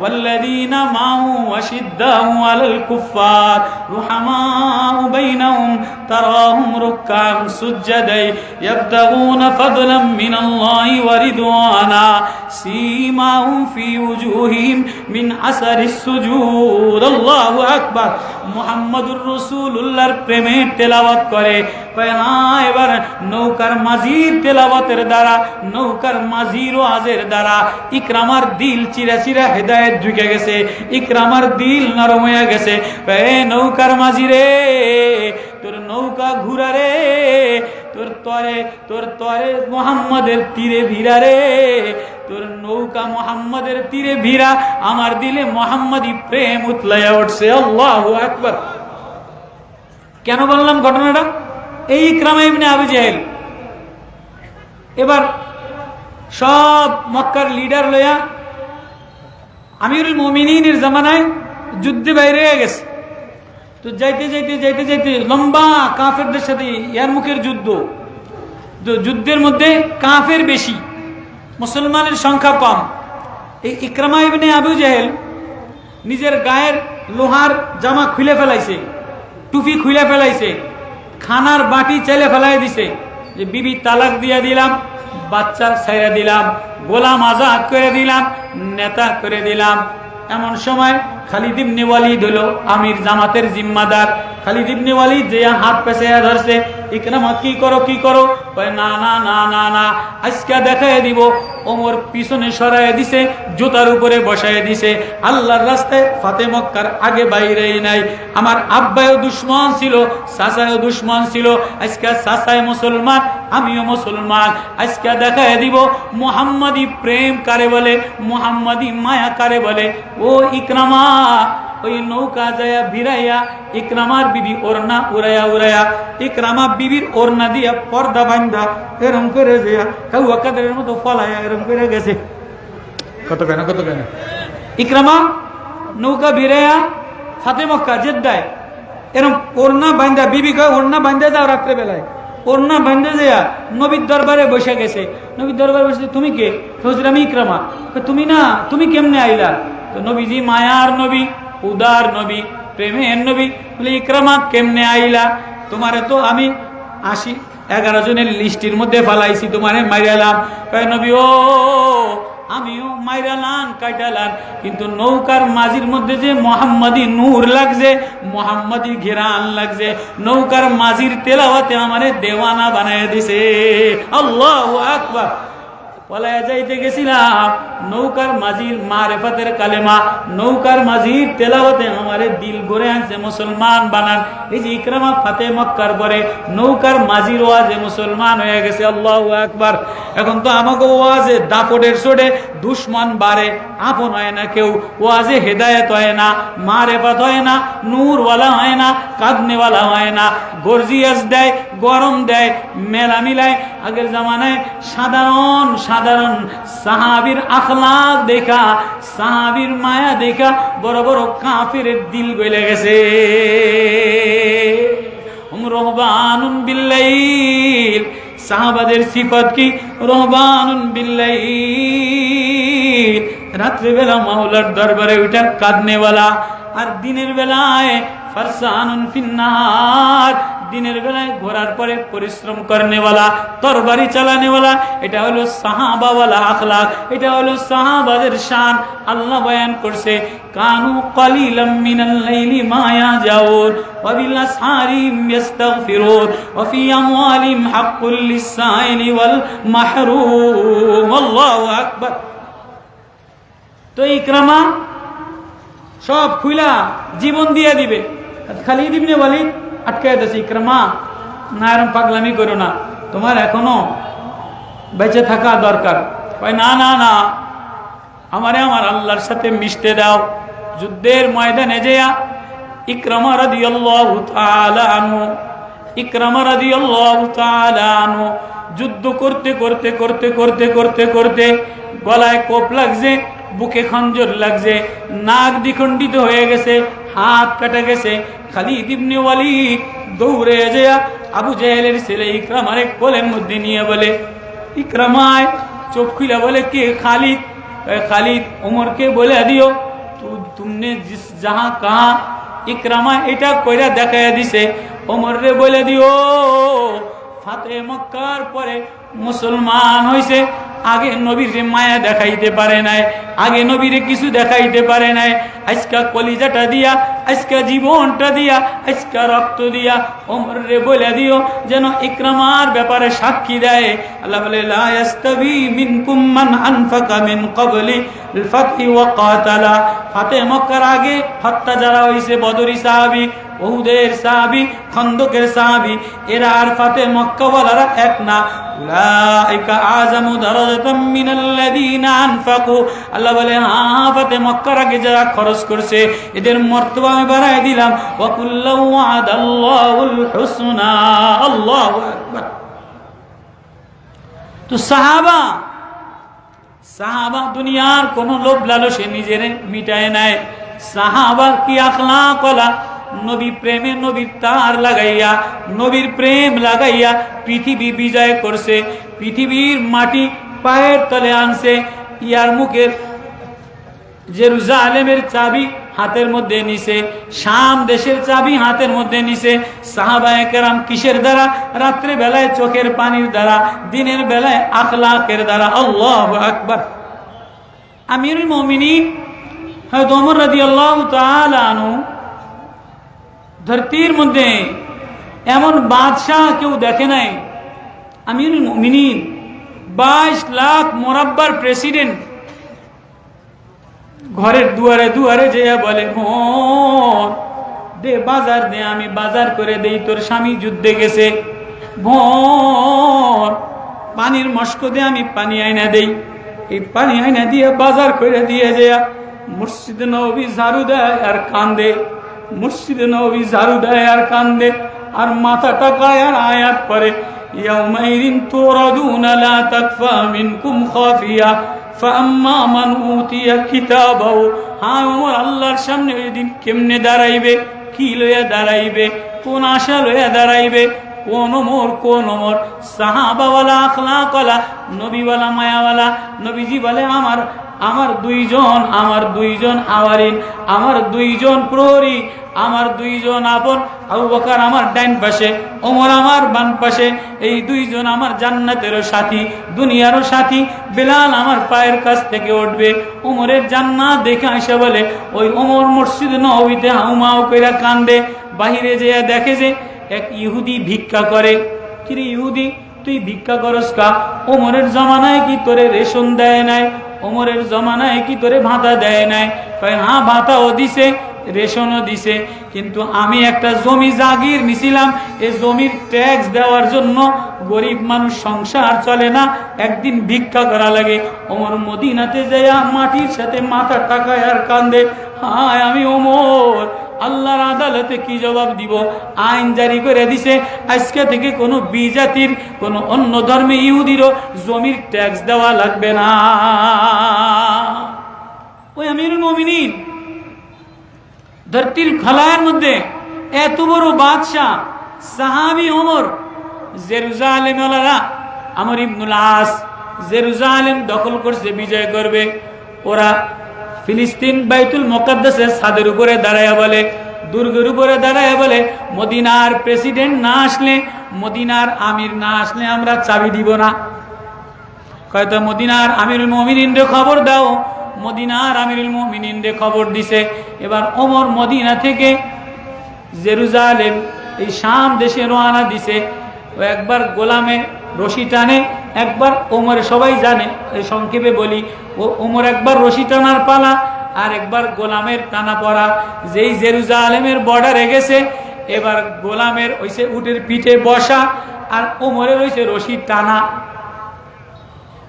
ওয়াল্লাযীনা মাহু আশিদ্দাউ আলাল কুফফার রুহামাউ বাইনাহুম তারাহুম রুকআন সুজদাই ইয়াবতাগুনা ফাদলাম মিনাল্লাহি ওয়া রিদওয়ানা সীমাহুম ফি উজুহিহিম মিন আসারিস সুজুদ। আল্লাহু আকবার। মুহাম্মাদুর রাসূলুল্লাহর প্রেমের তেলাওয়াত করে। হ্যাঁ, এবার নৌকার মাঝির তেলাওয়াতের দ্বারা, নৌকার মাঝির ওয়াজের দ্বারা ইকরামার দিল চিরা চিরা হেদায়েত ঢুকে গেছে, ইকরামার দিল নরম হয়ে গেছে। নৌকার মাঝি রে, তোর নৌকা ঘুরা রে, তোর তরে মুহাম্মাদের তীরে ভিড়া রে, তোর নৌকা মুহাম্মাদের তীরে ভিড়া, আমার দিলে মুহাম্মাদি প্রেম উতলাইয়া উঠছে। আল্লাহু আকবার। কেন বললাম ঘটনাটা? এই ইকরামা ইবনে আবু জাহেল এবার সব মক্কার লিডার লইয়া আমিরুল মুমিনিনের জামানায় যুদ্ধে বাইরে গেছে। তো যাইতে যাইতে যাইতে যাইতে লম্বা কাফেরদের সাথে ইয়ারমুকের যুদ্ধ, যুদ্ধের মধ্যে কাফের বেশি, মুসলমানের সংখ্যা কম। এই ইকরামা ইবনে আবু জাহেল নিজের গায়ের লোহার জামা খুলে ফেলাইছে, টুপি খুলে ফেলাইছে, খানার বাটি চাইলে ফেলাই দিছে যে বিবি তালাক দিয়া দিলাম, বাচ্চা ছাইরা দিলাম, গোলাম আজাদ করে দিলাম, নেতা করে দিলাম। এমন সময় খালিদ ইবনে ওয়ালিদ হলো আমির জামাতের জিম্মাদার। খালিদ ইবনে ওয়ালিদ যে হাত পেছাইয়া ধরছে, ইকরামা কি করো কি করো, কয় না না না না না, আজকে দেখাই দিব। ওমর পিছনে সরাই দিছে, জুতার উপরে বসাই দিছে। আল্লাহর রাস্তায় ফাতে মক্কার আগে বাইরেই নাই। আমার আব্বাও দুশ্মন ছিল, চাচাও দুশ্মন ছিল, আজকে চাচাই মুসলমান, আমিও মুসলমান। আজকে দেখাই দিব মুহাম্মাদি প্রেম কারে বলে, মুহাম্মাদি মায়া কারে বলে। ও ইকরামা, ওই নৌকা যায়া ভিড়াইয়া ইকরামার বিবি ওড়না উড়াইয়া উড়াইয়া, ইকরামা বিবির ওড়না দিয়া পর্দা বান্ধা এরম করে যাইয়া কাউয়া কাদের মতো ফলাইয়া এরম করে গেছে। কত কেন কত কেন ইকরামা নৌকা ভিড়াইয়া ফাতে মক্কা জেদ্দায় এরম ওড়না বান্ধা, বিবি কয় ওড়না বান্ধা যাও রাত্রে বেলায়, ওড়না বান্ধা যাইয়া নবীর দরবারে বসে গেছে। নবীর দরবারে বসে, তুমি কে? হুজুর আমি ইকরামা। তুমি না, তুমি কেমনে আইলা? তো নবীজি মায়ার নবী, উদার নবী, প্রেমের নবী, বলে ইকরামা কেমনে আইলা? তোমারে তো আমি 11 জনের লিস্টির মধ্যে ফালাইছি, তোমারে মাইরালাম। কয় নবী, ও আমিও মাইরালাম কাটালাম, কিন্তু নৌকার মাঝির মধ্যে যে মুহাম্মাদি নূর লাগছে, মুহাম্মাদি ঘেরান লাগছে, নৌকার মাঝির তেলাওয়াতে আমারে দেওয়ানা বানায় দিছে। আল্লাহু আকবার। পলায়া যাইতে গেছিলাম, নৌকার মাঝির মারেফাতের কালেমা, নৌকার মাঝির তেলাওয়াতে আমারে দিল ভরে আনছে, মুসলমান বানান। এই যে ইকরামা ফাতে মক্কার পরে নৌকার মাঝির ওয়াজে মুসলমান হয়ে গেছে। আল্লাহু আকবার। এখন তো আমাকে ওয়াজে দাপটের চোটে দুশ্মন বাড়ে, আপন হয় না কেউ, ওয়াজে হেদায়েত হয় না, মারেফাত হয় না, নূরওয়ালা হয় না, কাঁদনেওয়ালা হয় না, গর্জিয়াস দেয়, গরম দেয়, মেলা মিলায়। আগের জামানায় সাধারণ সাধারণ সাহাবীর আখলাক দেখা, সাহাবীর মায়া দেখা বড় বড় কাফিরের দিল গলে গেছে। রহবানুন বিল্লাইল, সাহাবাদের সিফাত কি? রহবানুন বিল্লাইল, রাত্রে বেলা মাওলার দরবারে ওইটা কাঁদনেওয়ালা, আর দিনের বেলায় ফারসানুন ফিন্নার, দিনের বেলায় ঘোরার পরে পরিশ্রম করনেওয়ালা, তরবারি চালানেওয়ালা। এটা হলো সাহাবাওয়ালা আখলাক, এটা হলো সাহাবাদের শান। আল্লাহ বয়ান করছে, কানু কালিলাম মিনাল লাইলি মা ইয়াজাউন ওয়া বিল আসহারিম ইস্তাগফিরুন ওয়া ফি আমওয়ালিহিম হাক্কুল লিস-সাইলি ওয়াল মাহরুম। আল্লাহু আকবার। তো ইকরামা সব খুইলা জীবন দিয়ে দিবে। খালিদ ইবনে ওয়ালিদ আটকায় দিয়েছে, ইকরামা না এরকম পাগলামি করো না, তোমার এখনো বেঁচে থাকা দরকার। কয় না না না, আমারে আমার আল্লাহর সাথে মিশতে দাও। যুদ্ধের ময়দানে যেয়া ইকরামা রাদিয়াল্লাহু তাআলা আনহু, ইকরামা রাদিয়াল্লাহু তাআলা আনহু যুদ্ধ করতে করতে করতে করতে করতে করতে গলায় কোপ লাগছে, বুকে খঞ্জর লাগছে, নাক দ্বিখণ্ডিত হয়ে গেছে, হাত কাটা গেছে। খালিদ ইবনে ওয়ালিদ দৌড়ে যায় আবু জাহেলের ছেলে ইকরামারে কোলের মধ্যে নিয়ে বলে, ইকরামায় চোখ খুলে বলে, কে? খালিদ। খালিদ ওমরকে বলে দিও, তুমনে জিস জাহা কাহা। ইকরামা এটা কইরা দেখাইয়া দিছে, ওমর রে বলে দিও ফাতে মক্কার পরে মুসলমান হইছে, আগে নবীর মায়া দেখাইতে পারে নাই, আগে নবীরে কিছু দেখাইতে পারে নাই। আজকা কলিজাটা দিয়া, আজকা জীবনটা দিয়া, আজকা রক্ত দিয়া ওমর রে বলে দিও যেন ইকরামার ব্যাপারে সাক্ষী দেয়। আল্লাহ বলে, লা ইয়াস্তাবি মিনকুম মান আনফাকা মিন ক্বাবলি আল-ফাতহি ওয়া কাতালা। ফাতে মক্কার আগে হত্যা যারা হইছে বদরি সাহাবী, উহুদের সাহাবী, খন্দকের সাহাবী, এরা আরফাতে মক্কাওয়ালারা এক না। উলাইকা আযামু দারাজাতাম মিনাল্লাযীনা আনফাকু। আল্লাহ বলে আরফাতে মক্কার আগে যারা খরচ করছে এদের মর্তবা আমি বাড়ায় দিলাম। ওয়া কুল্লু ওয়াদাল্লাহুল হুসনা। আল্লাহু আকবার। তো সাহাবা দুনিয়ার কোন লোভ লালসে নিজের মিটায় নাই। সাহাবার কি আখলাক ওয়ালা, নবী প্রেমে নবীর তার লাগাইয়া, নবীর প্রেম লাগাইয়া পৃথিবী বিজয় করছে, পৃথিবীর মাটি পায়ের তলে আনছে। ইয়ারমুকের জেরুজালেমের চাবি হাতের মধ্যে নিছে, শাম দেশের চাবি হাতের মধ্যে নিছে। সাহাবায়ে কেরাম কিসের দ্বারা? রাত্রে বেলায় চোখের পানির দ্বারা, দিনের বেলায় আখলাকের দ্বারা। আল্লাহু আকবার। আমিরুল মুমিনিন হযরত ওমর রাদিয়াল্লাহু তাআলা আনহু, ধরতির মধ্যে এমন বাদশাহ কেউ দেখে নাই। আমিরুল মুমিনিন 22 লাখ মোরাব্বার প্রেসিডেন্ট, ঘরের দুয়ারে দুয়ারে যেয়া বলে বোন দে বাজার দে, আমি বাজার করে দেই, তোর স্বামী যুদ্ধে গেছে। বোন পানির মস্ক দে, আমি পানি আইনা দেই। এই পানি আইনা দিয়ে বাজার করে দিয়ে যেয়া মসজিদে নববী ঝাড়ু দেয় আর কান্দে, মসজিদে নববী ঝাড়ু দেয় আর কান্দে, আর মাথা টাকায় আর আয়াত পড়ে ইয়াউমাইরিন তুরাদুনা লা তাকফা মিনকুম খাফিয়া ফাআম্মা মান উতিয়া কিতাবাহু। হ্যাঁ ওমর, আল্লাহর সামনে ওই দিন কেমনে দাঁড়াইবে, কি লইয়া দাঁড়াইবে, কোন আশা লইয়া দাঁড়াইবে, কোন ওমর সাহাবাওয়ালা, আখলাকওয়ালা, নবীওয়ালা, মায়াওয়ালা। নবীজি বলে আমার দুইজন আওয়ারিন, আমার দুইজন প্রহরী, আমার দুইজন আপন, আবু বকর আমার ডাইন পাশে, ওমর আমার বাম পাশে। এই দুইজন আমার জান্নাতেরও সাথী, দুনিয়ারও সাথী। বেলাল আমার পায়ের কাছ থেকে উঠবে। ওমরের জান্নাত দেখে আয়েশা বলে ওই ওমর মসজিদ নববীতে হাউমাউ কইরা কান্দে। বাহিরে যেয়ে দেখে যে এক ইহুদি ভিক্ষা করে। কিরে ইহুদি, তুই ভিক্ষা করস কা? ওমরের জমানায় কি তোরে রেশন দেয় নাই? ওমরের জমানায় কি তোরে ভাতা দেয় নাই? কয় হ্যাঁ, ভাতাও দিছে, রেশনও দিছে, কিন্তু আমি একটা জমি জাগির নিছিলাম, এই জমির ট্যাক্স দেওয়ার জন্য গরিব মানুষ সংসার চলে না, একদিন ভিক্ষা করা লাগে। ওমর মদিনাতে যাইয়া মাটির সাথে মাথা টাকায় আর কান্দে, হায় আমি ওমর, আল্লাহর আদালতে কি জবাব দিব? আইন জারি করে দিছে আজকে থেকে কোনো বিজাতির, কোনো অন্য ধর্মে ইহুদিরও জমির ট্যাক্স দেওয়া লাগবে না। ওই আমিরুল মুমিনিন ধরতির খলায়ের মধ্যে এত বড় বাদশাহ সাহাবী ওমর, জেরুজালেম ওয়ালারা, আমর ইবনুল আস জেরুজালেম দখল করছে, বিজয় করবে। ওরা ফিলিস্তিন বাইতুল মুকাদ্দাসের ছাদের উপরে দাঁড়ায় বলে, দুর্গের উপরে দাঁড়ায় বলে, মদিনার প্রেসিডেন্ট না আসলে, মদিনার আমির না আসলে আমরা চাবি দিব না। হয়তো মদিনার আমিরুল মুমিনিনরে খবর দাও। মদিনার আমিরুল মুমিনিনরে খবর দিছে। এবার ওমর মদিনা থেকে জেরুজালেম এই শাম দেশে রওনা দিছে। ও একবার গোলামে রশি টানে, একবার ওমর, সবাই জানে, সংক্ষেপে বলি, ও ওমর একবার রশি টানার পালা, আর একবার গোলামের টানা পড়া। যেই জেরুজালেমের বর্ডারে গেছে, এবার গোলামের হইছে উটের পিঠে বসা, আর ওমরের হইছে রশি টানা।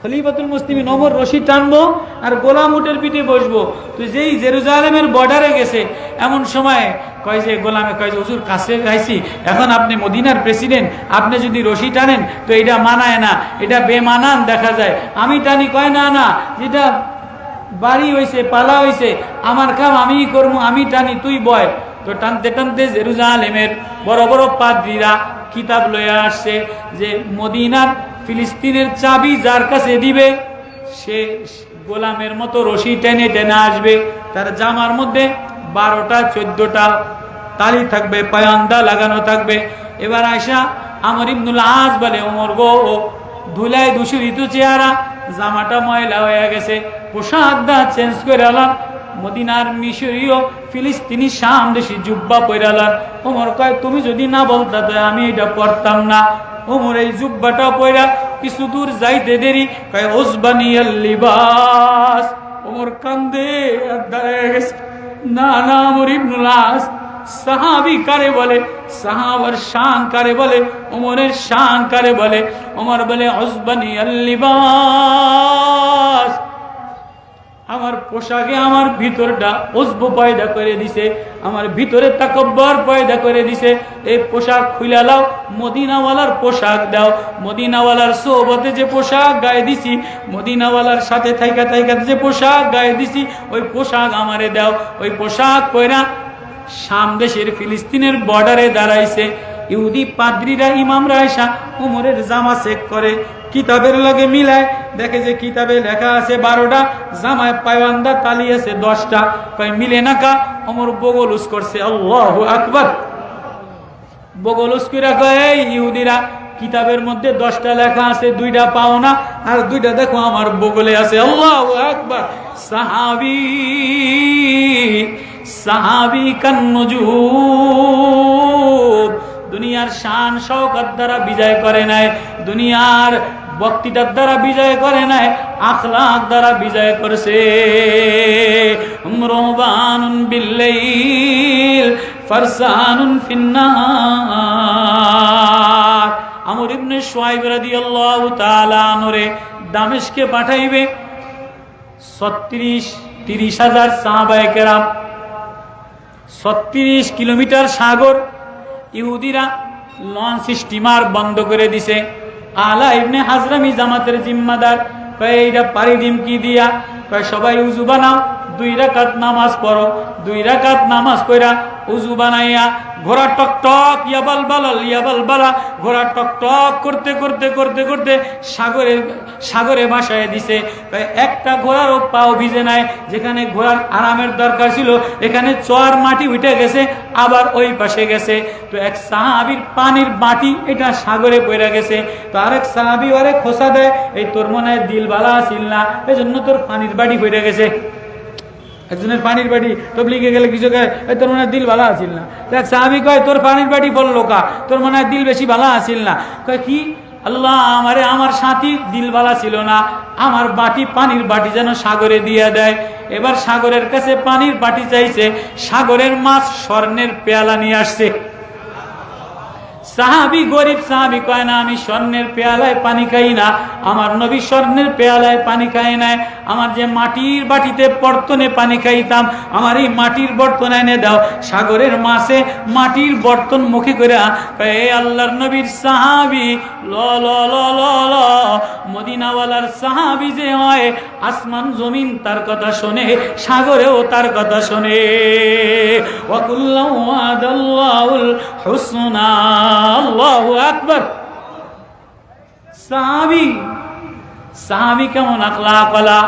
খলিফাতুল মুসলিমিন ওমর রশি টানবো আর গোলাম উটের পিঠে বসবো। তো যেই জেরুজালেমের বর্ডারে গেছে, এমন সময় কয় যে গোলামে কয় যে হুজুর কাছে গাইছি, এখন আপনি মদিনার প্রেসিডেন্ট, আপনি যদি রশি টানেন তো এটা মানায় না, এটা বেমানান দেখা যায়। আমি টানি, কয় না না, যেটা বাড়ি হয়েছে, পালা হয়েছে, আমার কাম আমিই করবো, আমি টানি, তুই বয়। তো টানতে টানতে জেরুজালেমের বড় বড় পাদ্রীরা কিতাব লয়ে আসছে যে মদিনার ফিলিস্তিনের চাবি যার কাছে দিবে সে গোলামের মতো রশি টেনে টেনে আসবে। তার জামার মধ্যে 12টা 14টা তালি থাকবে, পায়ান্দা লাগানো থাকবে। এবার আয়সা আমর ইবনুল আস বলে, ওমর গো, ধুলায় দূষিত চেহারা, জামাটা ময়লা হয়ে গেছে, পোশাকটা চেঞ্জ করে আলাম, মদিনার মিশরীয় ফিলিস্তিনি শাম দেশি জুব্বা পয়রালাম। ওমর কয় তুমি যদি না বলতা তো আমি এটা পড়তাম না। ওমর এই জুব্বাটা পয়রা কিছু দূর যাইতে দেরি, কয় ওসবানিয়াল লিবাস। ওমর কান্দে আর দাঁড়ায় গেছে। না না আমর ইবনুল আস, সাহাবী কারে বলে, সাহাবার শান কারে বলে, ওমরের শান কারে বলে? ওমর বলে উসবানি আল-লিবাস, আমার পোশাকে আমার ভিতরটা উজবু পয়দা করে দিছে, আমার ভিতরে তাকব্বর পয়দা করে দিছে। এই পোশাক খুলে লাও, মদিনাওয়ালার পোশাক দাও। মদিনাওয়ালার সোহবতে যে পোশাক গায়ে দিছি, মদিনাওয়ালার সাথে থাইকা থাইকা যে পোশাক গায়ে দিছি, ওই পোশাক আমারে দাও। ওই পোশাক পয়রা শাম দেশের ফিলিস্তিনের বর্ডারে দাঁড়াইছে। ইহুদি পাদ্রীরা, ইমামরা এসা ওমরের জামা চেক করে, কিতাবের লগে মিলায়, দেখে যে কিতাবে লেখা আছে 12টা, জামায় পায়ওয়ান্দা তালি আছে 10টা। কয় মিলে না কা? ওমর বগলুস করছে, আল্লাহু আকবার। বগলুস কইরা কয়, এই ইহুদিরা, কিতাবের মধ্যে 10টা লেখা আছে, 2টা পাও না, আর 2টা দেখো আমার বগলে আছে। আল্লাহু আকবার। সাহাবী সাহাবী কান্নুজুব, দুনিয়ার শান শওকত দ্বারা বিজয় করে নাই, দুনিয়ার বক্তৃতার দ্বারা বিজয় করে নাই, আখলাক দ্বারা বিজয় করেছে। রহবানুন বিল্লাইল ফারসানুন ফিন্নার। আমর ইবনে শুআইব রাদিয়াল্লাহু তাআলা আনহু দামেস্কে পাঠাইবে 30,000 সাহাবায়ে কেরাম, 36 কিলোমিটার সাগর। ইহুদিরা লঞ্চ স্টিমার বন্ধ করে দিছে। আলা ইবনে হাজরামি জামাতের জিম্মাদার, কয় এইটা পারি দিম কি দিয়া? কয় সবাই উজু বানাও, 2 রাকাত নামাজ পড়ো। 2 রাকাত নামাজ পড়া উজু বানাইয়া ঘোড়া টক টক ইয়াবাল বালাল ইয়াবাল বালা, ঘোড়া টক টক করতে করতে করতে করতে সাগরে ভাসায় দিছে। একটা ঘোড়ারও পাও ভিজে নাই। যেখানে ঘোড়ার আরামের দরকার ছিল, এখানে চর মাটি উঠে গেছে, আবার ওই পাশে গেছে। তো এক সাহাবীর পানির বাটি এটা সাগরে পড়ে গেছে। তো আরেক সাহাবী ওরে খোসা দেয়, এই তোর মনে হয় দিল বালা আসিল না, এই জন্য তোর পানির বাটি পড়ে গেছে। একজনের পানির বাটি তবলিগে গেলে কিছু কয়, তোর মনে হয় দিল ভালো আসিল না। দেখ সাহাবী কয়, তোর পানির বাটি বললো কা? তোর মনে হয় দিল বেশি ভালো আসিল না। কয় কি? আল্লাহ আমারে, আমার সাথী দিল ভালো ছিল না, আমার বাটি, পানির বাটি যেন সাগরে দিয়ে দেয়। এবার সাগরের কাছে পানির বাটি চাইছে, সাগরের মাছ স্বর্ণের পেয়ালা নিয়ে আসছে। সাহাবী গরিব সাহাবী কয় না, আমি স্বর্ণের পেয়ালায় পানি খাই না, আমার নবী স্বর্ণের পেয়ালায় পানি খায় নাই। আমার যে মাটির বাটিতে বর্তনে পানি খাইতাম, আমার এই মাটির বর্তন এনে দাও। সাগরের মাছে মাটির বর্তন মুখে করে আল্লাহর নবীর সাহাবী ল ল ল ল ল মদিনাওয়ালার সাহাবী যে হয়, আসমান জমিন তার কথা শোনে, সাগরেও তার কথা শোনে। ওয়াকুল্লাহু ওয়াদাল্লাহুল হুসনা। আল্লাহু আকবার। সাহাবী কেমন আখলাকওয়ালা,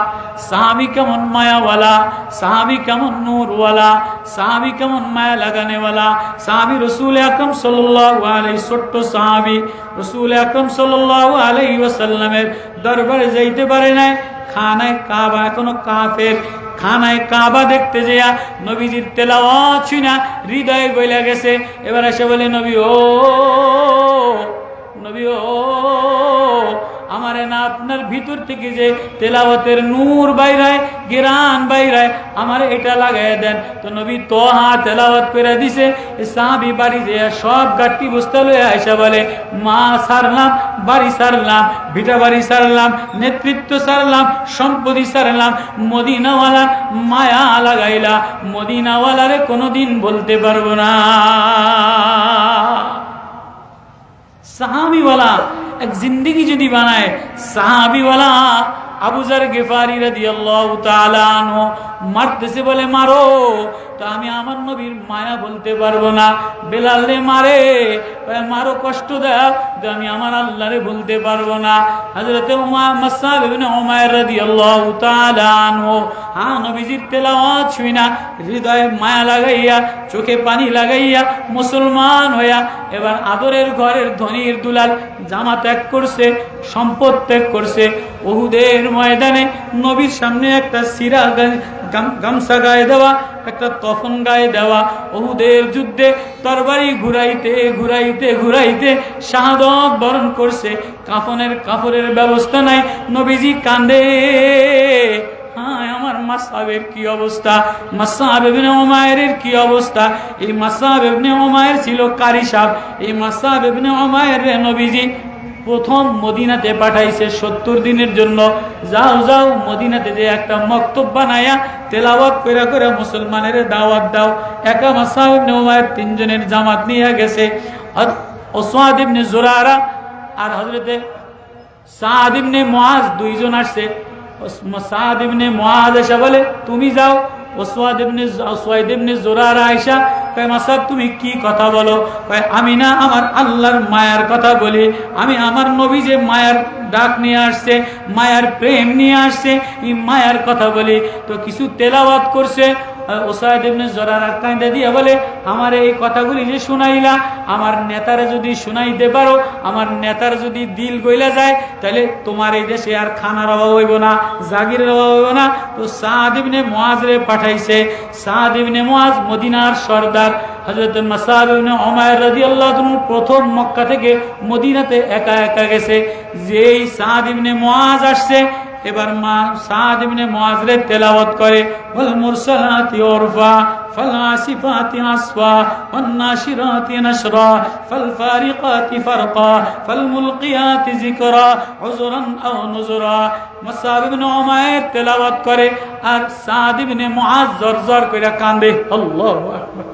সাহাবী কেমন মায়াওয়ালা, সাহাবী কেমন নূরওয়ালা, সাহাবী কেমন মায়া লাগানেওয়ালা। সাহাবী রাসূল আকরাম সাল্লাল্লাহু আলাইহি, ছোট্ট সাহাবী, রাসূল আকরাম সাল্লাল্লাহু আলাইহি ওয়াসাল্লামের দরবারে যাইতে পারে নাই। খানায় কাবা, এখনো কাফের, খানায় কাবা দেখতে যেয়া নবীজির তেলাওয়াত শুনা হৃদয়ে গইলা গেছে। এবার এসে বলে, নবী ও, নবী ও, আমারে না আপনার ভিতর থেকে যে তেলাওয়াতের নূর বাইরায়, গিরান বাইরায়, আমার এটা লাগাই দেন। তো নবী তোহা তেলাওয়াত করে দিছে। সাহাবী বাড়ি যেয়া সব গাঠি বস্তা লয়ে আইসা বলে, মা সারলাম, বাড়ি সারলাম, ভিটা বাড়ি সারলাম, নেতৃত্ব সারলাম, সম্পত্তি সারলাম, মদিনাওয়ালার মায়া লাগাইলা, মদিনাওয়ালারে কোনোদিন বলতে পারবো না। সাহাবীওয়ালা এক জিন্দেগি যদি বানায়, সাহাবীওয়ালা আবু যার গিফারি রাদিয়াল্লাহু তাআলা আনহু মারতেছে, বলে মারো, তো আমি আমার নবীর মায়া বলতে পারবো না। বেলাল রে মারে, মারো, কষ্ট দাও, আমি আমার আল্লাহরে বলতে পারবো না। হযরতে মুসাব ইবনে উমাইর রাদিয়াল্লাহু তাআলা আনহু নবীজির তেলাওয়াত শুনা হৃদয়ে মায়া লাগাইয়া, চোখে পানি লাগাইয়া মুসলমান হইয়া এবার আদরের ঘরের ধনির দুলাল জামা ত্যাগ করছে, সম্পদ ত্যাগ করছে। উহুদের ময়দানে নবীর সামনে একটা সিরা গামছা গায়ে দেওয়া, একটা তফন গায়ে দেওয়া। উহুদের যুদ্ধে তরবারি ঘুরাইতে ঘুরাইতে ঘুরাইতে শাহাদত বরণ করছে। কাফনের ব্যবস্থা নাই, নবীজি কান্দে, হায় আমার মাসআবের কি অবস্থা, মাসআব ইবনে উমাইরের কি অবস্থা। এই মাসআব ইবনে উমাইর ছিল কারি সাহেব। এই মাসআব ইবনে উমাইর নবীজি প্রথম মদিনাতে পাঠাইছে 70 দিনের জন্য। যাও যাও মদিনাতে যে একটা মক্তব বানায়া তেলাওয়াত কইরা কইরা মুসলমানের দাওয়াত দাও। একা মাসআব ইবনে উমাইর 3 জনের জামাত নিয়ে গেছে। উসাদ ইবনে জুরারা আর হযরতে সাদ ইবনে মুআজ 2 জন আসছে। সাদ ইবনে মুআজ এসে বলে তুমি যাও। উসাদ ইবনে জুরারা আয়েশা কয় মাসআব তুমি কি কথা বলো? কয় আমি না আমার আল্লাহর মায়ার কথা বলি। আমি আমার নবী যে মায়ার ডাক নিয়ে আসছে, মায়ার প্রেম নিয়ে আসছে, এই মায়ার কথা বলি। তো কিছু তেলাওয়াত করছে। উসাদ ইবনে জুরারা কাঁদে দিয়ে বলে আমার এই কথাগুলি যে শুনাইলা, আমার নেতারে যদি শুনাইতে পারো, আমার নেতার যদি দিল গইলা যায়, তাহলে তোমার এই দেশে আর খানার অভাব হইব না, জাগিরের অভাব হইব না। তো সাদ ইবনে মুআজরে পাঠাইছে। সাদ ইবনে মুআজ মদিনার সর্দার। হযরত মাসআব ইবনে উমাইর রাদিয়াল্লাহু আনহু প্রথম মক্কা থেকে মদিনাতে একা একা গেছে। যেই সাদ ইবনে মুআজ আসছে, এবার সাদ ইবনে মুআজরে তেলাওয়াত করে ওয়াল মুরসালাতি উরফা ফাল আসিফাতি আসফা ওয়ান নাশিরাতি নাশরা ফাল ফারিকাতি ফারকা ফাল মুলকিয়াতি যিকরা উযরান আও নুযরা। মাসআব ইবনে উমাইর তেলাওয়াত করে আর সাদ ইবনে মুআজ জরজর কইরা কান্দে। আল্লাহু আকবার।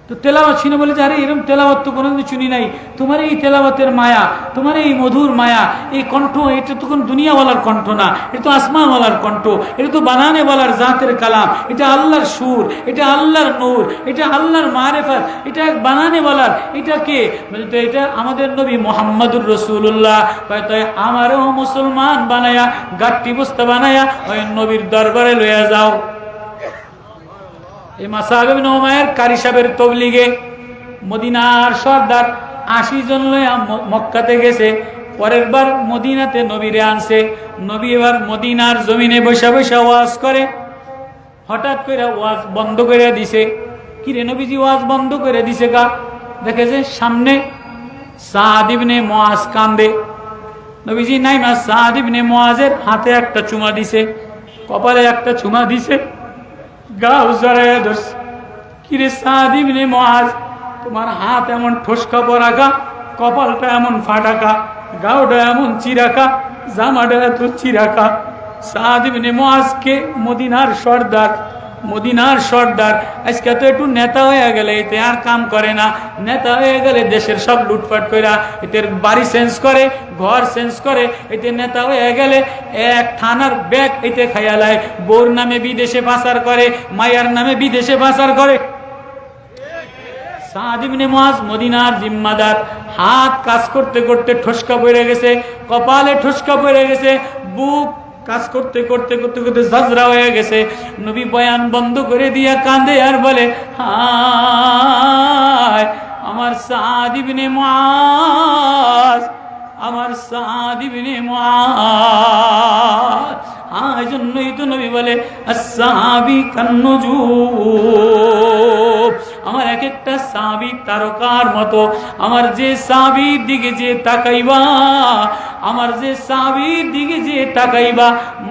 তো তেলাওয়াত শুনে বলে যে আরে এরকম তেলাওয়াত তো কোনোদিন শুনি নাই। তোমার এই তেলাওয়াতের মায়া, তোমার এই মধুর মায়া, এই কণ্ঠ, এটা তো কোন দুনিয়াওয়ালার কণ্ঠ না, এটা তো আসমানওয়ালার কণ্ঠ, এটা তো বানানেওয়ালার জাতের কালাম, এটা আল্লাহর সুর, এটা আল্লাহর নূর, এটা আল্লাহর মারিফাত, এটা এক বানানেওয়ালার। এটা কে? বলে তো এটা আমাদের নবী মুহাম্মদুর রাসূলুল্লাহ। হয়তো আমারও মুসলমান বানায়া, গাট্টি বস্তা বানায়া ওই নবীর দরবারে লইয়া যাও। এই মাসআব ইবনে উমাইর কারি সাহেবের তবলিগে মদিনার সর্দার 80 জন লইয়া মক্কাতে গেছে। পরের বার মদিনাতে নবীরে আনছে। নবী এবার মদিনার জমিনে বসে বসে ওয়াজ করে। হঠাৎ করে ওয়াজ বন্ধ করে দিছে। কি রে নবীজি ওয়াজ বন্ধ করে দিছে কা? দেখে যে সামনে সাদ ইবনে মুআজ কান্দে। নবীজি নাইমা সাদ ইবনে মুআজের হাতে একটা চুমা দিছে, কপালে একটা চুমা দিছে, গাও জড়াইয়া ধরছে। কিরে সাদ ইবনে মুআজ, তোমার হাত এমন ঠোসকা পরাকা, কপালটা এমন ফাটাকা, গাওটা এমন চিরাকা, জামাটা এত চিরাকা। সাদ ইবনে মুআজকে মদিনার সর্দার, মদিনার সর্দার আজকে তো একটু নেতা হয়ে গেলে এতে আর কাম করে না। নেতা হয়ে গেলে দেশের সব লুটপাট কইরা এদের বাড়ি চেঞ্জ করে, ঘর চেঞ্জ করে। এতে নেতা হয়ে গেলে এক থানার ব্যাগ এতে খাইয়ালায়, বোর নামে বিদেশে পাচার করে, মায়ার নামে বিদেশে পাচার করে। সাদ ইবনে মুআজ মদিনার জিম্মাদার। হাত কাজ করতে করতে ঠোসকা পড়ে গেছে, কপালে ঠোসকা পড়ে গেছে, বুক কাজ করতে করতে করতে করতে ঝাঁঝরা হয়ে গেছে। নবী বয়ান বন্ধ করে দিয়া কাঁদে আর বলে হায় আমার সাদ ইবনে মুআজ, আমার সাদ ইবনে মুআজ। এই জন্যই তো নবী বলে আসসাহাবী কান্নুজুম, আমার এক একটা সাহাবী তারকার মতো। আমার যে সাহাবীর দিকে যে তাকাইবা, আমার যে সাহাবীর দিকে যে তাকাইবা,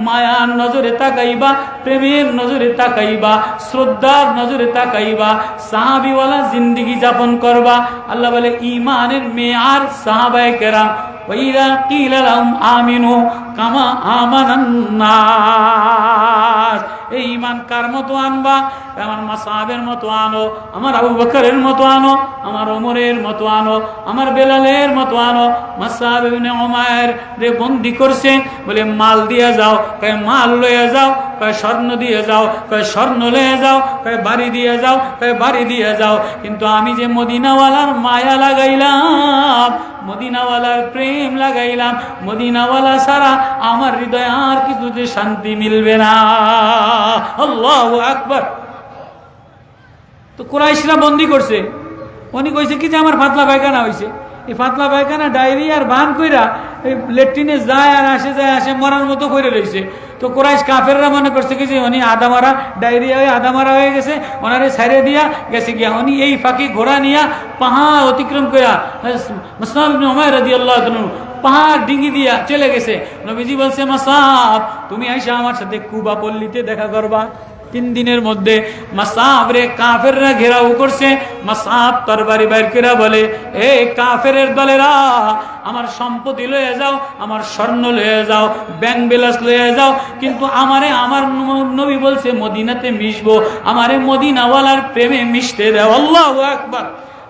মায়ার নজরে তাকাইবা, প্রেমের নজরে তাকাইবা, শ্রদ্ধার নজরে তাকাইবা, সাহাবীওয়ালা জিন্দেগি যাপন করবা। আল্লাহ বলে ঈমানের মেয়ার সাহাবায়ে কেরাম ওয়াইদা কিলা লাহুম আমিনু কামা আমানান নাস। এই ঈমান কার মতো আনবা? আমার মাসআবের মতো আনো, আমার আবু বকরের মতো আনো, আমার ওমরের মতো আনো, আমার বেলালের মতো আনো। মাসআব ইবনে উমাইর রে বন্দী করছে, বলে মাল দিয়ে যাও, কয় মাল লয়ে যাও, কয় স্বর্ণ দিয়ে যাও, কয় স্বর্ণ লয়ে যাও, কয় বাড়ি দিয়ে যাও, কয় বাড়ি দিয়ে যাও। কিন্তু আমি যে মদিনাওয়ালার মায়া লাগাইলাম, মদিনাওয়ালার প্রেম লাগাইলাম, মদিনাওয়ালা ছাড়া আমার হৃদয়ে আর কিছুতে শান্তি মিলবে না। আল্লাহু আকবার। তো কুরাইশরা বন্দী করছে। উনি কইছে কি যে আমার পাতলা পায়খানা হয়েছে, এই পাতলা পায়খানা ডায়রিয়ার ভান কইরা এই লেট্রিনে যায় আর আসে মরার মতো করে রয়েছে। তো কুরাইশ কাফেররা মনে করছে কি যে উনি আদামারা ডায়রিয়া হয়ে আদামারা হয়ে গেছে, ওনারে ছাইরে দিয়া গেছে গিয়া। উনি এই ফাঁকি ঘোড়া নিয়া পাহাড় অতিক্রম কইরা মুসআব ইবনে উমাইর রাদিয়াল্লাহু আনহু পাহাড় ডিঙ্গি দিয়া চলে গেছে। নবীজি বলছে, মুসআব তুমি আইসা আমার সাথে কুবা পল্লীতে দেখা করবা। 3 দিনের মধ্যে মুসআব রে কাফেররা ঘেরাও করছে। মুসআব তরবারি বাইর করে বলে, এ কাফেরের দলেরা, আমার সম্পত্তি লয়ে যাও, আমার স্বর্ণ লয়ে যাও, ব্যাংক বিলাস লয়ে যাও, কিন্তু আমার নবী বলছে মদিনাতে মিশবো, আমারে মদিনাওয়ালার প্রেমে মিশতে দাও। আল্লাহু আকবার।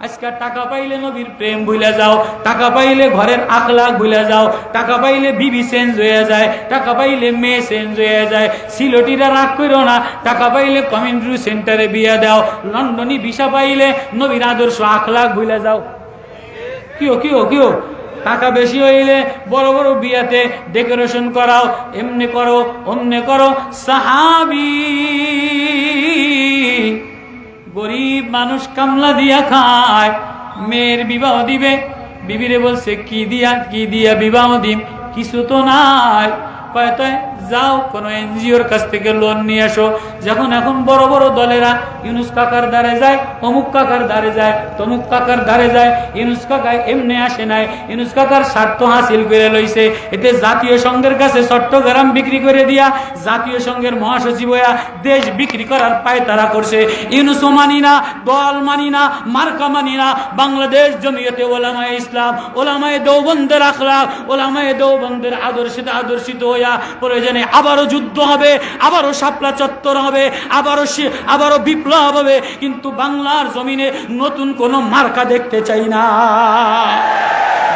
আজকে টাকা পাইলে নবীর প্রেম ভুলে যাও, টাকা পাইলে ঘরের আখলাক ভুলে যাও, টাকা পাইলে বিবি চেঞ্জ হয়ে যায়, টাকা পাইলে মেয়ে চেঞ্জ হয়ে যায়। সিলটিরা রাগ করো না, টাকা পাইলে কমিউনিটি সেন্টারে বিয়ে দাও, লন্ডনী ভিসা পাইলে নবীর আদর্শ আখলাক ভুলে যাও। কিও টাকা বেশি হইলে বড় বড় বিয়াতে ডেকোরেশন করাও, এমনি করো অমনে করো। সাহাবী গরিব মানুষ কামলা দিয়া খায়, মেয়ের বিবাহ দিবে, বিবিরে বলছে কি দিয়া বিবাহ দিম, কিছু তো নাই। কয়তো যাও কোনো এনজিওর কাছ থেকে লোন নিয়ে আসো। যখন এখন বড় বড় দলেরা ইউনুস কাকার দ্বারে যায়, অমুক কাকার দ্বারে যায়, তমুক কাকার দ্বারে যায়, ইউনুস কাকা এমনি আসে নাই, ইউনুস কাকার স্বার্থ হাসিল করে লইছে। এতে জাতীয় সংঘের কাছে চট্টগ্রাম বিক্রি করে দিয়া জাতীয় সংঘের মহাসচিব হইয়া দেশ বিক্রি করার পায়তারা করছে। ইউনুসও মানি না, দল মানি না, মার্কা মানি না। বাংলাদেশ জমিয়তে ওলামায়ে ইসলাম, ওলামায়ে দেওবন্দের আখলাক, ওলামায়ে দেওবন্দের আদর্শিত হইয়া প্রয়োজনে আবারও যুদ্ধ হবে, আবারও শাপলা চত্বর হবে, আবারও বিপ্লব হবে, কিন্তু বাংলার জমিনে নতুন কোন মার্কা দেখতে চাই না।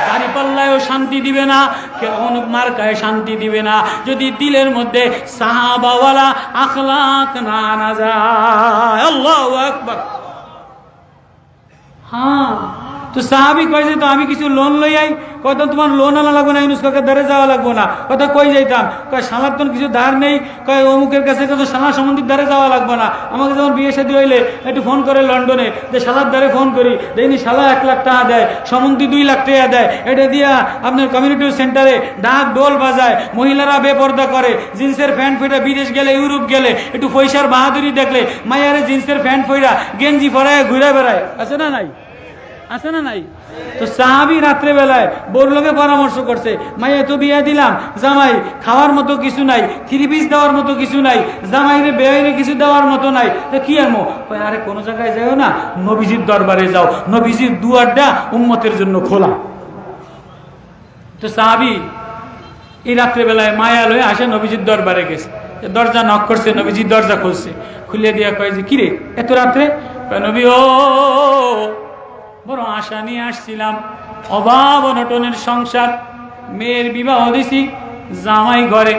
দাঁড়িপাল্লায়ও শান্তি দিবে না, কোন মার্কায় শান্তি দিবে না, যদি দিলের মধ্যে সাহাবাওয়ালা আখলাক না আনা যায়। আল্লাহু আকবার। হ্যাঁ, তো সাহাবি কয় যে তো আমি কিছু লোন লই আই, কত তোমার লোন আনা লাগবে না, ইউনুস কাকার ধারে যাওয়া লাগবো না। কথা কই যাইতাম, কয় শালার তো কিছু ধার নেই, কয় অমুকের কাছে কত শালা সম্বন্ধীর ধারে যাওয়া লাগবে না। আমাকে যখন বিয়ে শাদী হইলে একটু ফোন করে লন্ডনে, যে শালার ধারে ফোন করি, দেখিনি শালা 1 লাখ টাকা দেয়, সম্বন্ধী 2 লাখ টাকা দেয়, এটা দিয়া আপনার কমিউনিটি সেন্টারে ডাক ডোল বাজায়, মহিলারা বেপর্দা করে, জিন্সের প্যান্ট ফইরা বিদেশ গেলে, ইউরোপ গেলে, একটু পয়সার বাহাদুরি দেখলে মাইয়ারে জিন্সের প্যান্ট ফইরা গেঞ্জি পরায় ঘুরে বেড়ায়। আছে না নাই? আছে না নাই? তো সাহাবী রাত্রে বেলায় বোর লোকে পরামর্শ করছে, মাইয়া তো বিয়া দিলাম, জামাই খাওয়ার মতো কিছু নাই, 3 পিস দেওয়ার মতো কিছু নাই, জামাইরে বেয়াইরে কিছু দেওয়ার মতো নাই, তো কি আনবো? আরে কোনো জায়গায় যাও না, নবীজির দরবারে যাও, নবীজির দুয়ারটা উম্মতের জন্য খোলা। তো সাহাবী এই রাত্রে বেলায় মায়া লয়ে আসে নবীজির দরবারে গেছে, দরজা নক করছে, নবীজির দরজা খুলছে, খুলে দিয়া কয় যে কিরে এত রাত্রে? নবী, ও বড় আশা নিয়ে আসছিলাম, অভাব অনটনের সংসার, মেয়ের বিবাহ দিছি, জামাই ঘরে,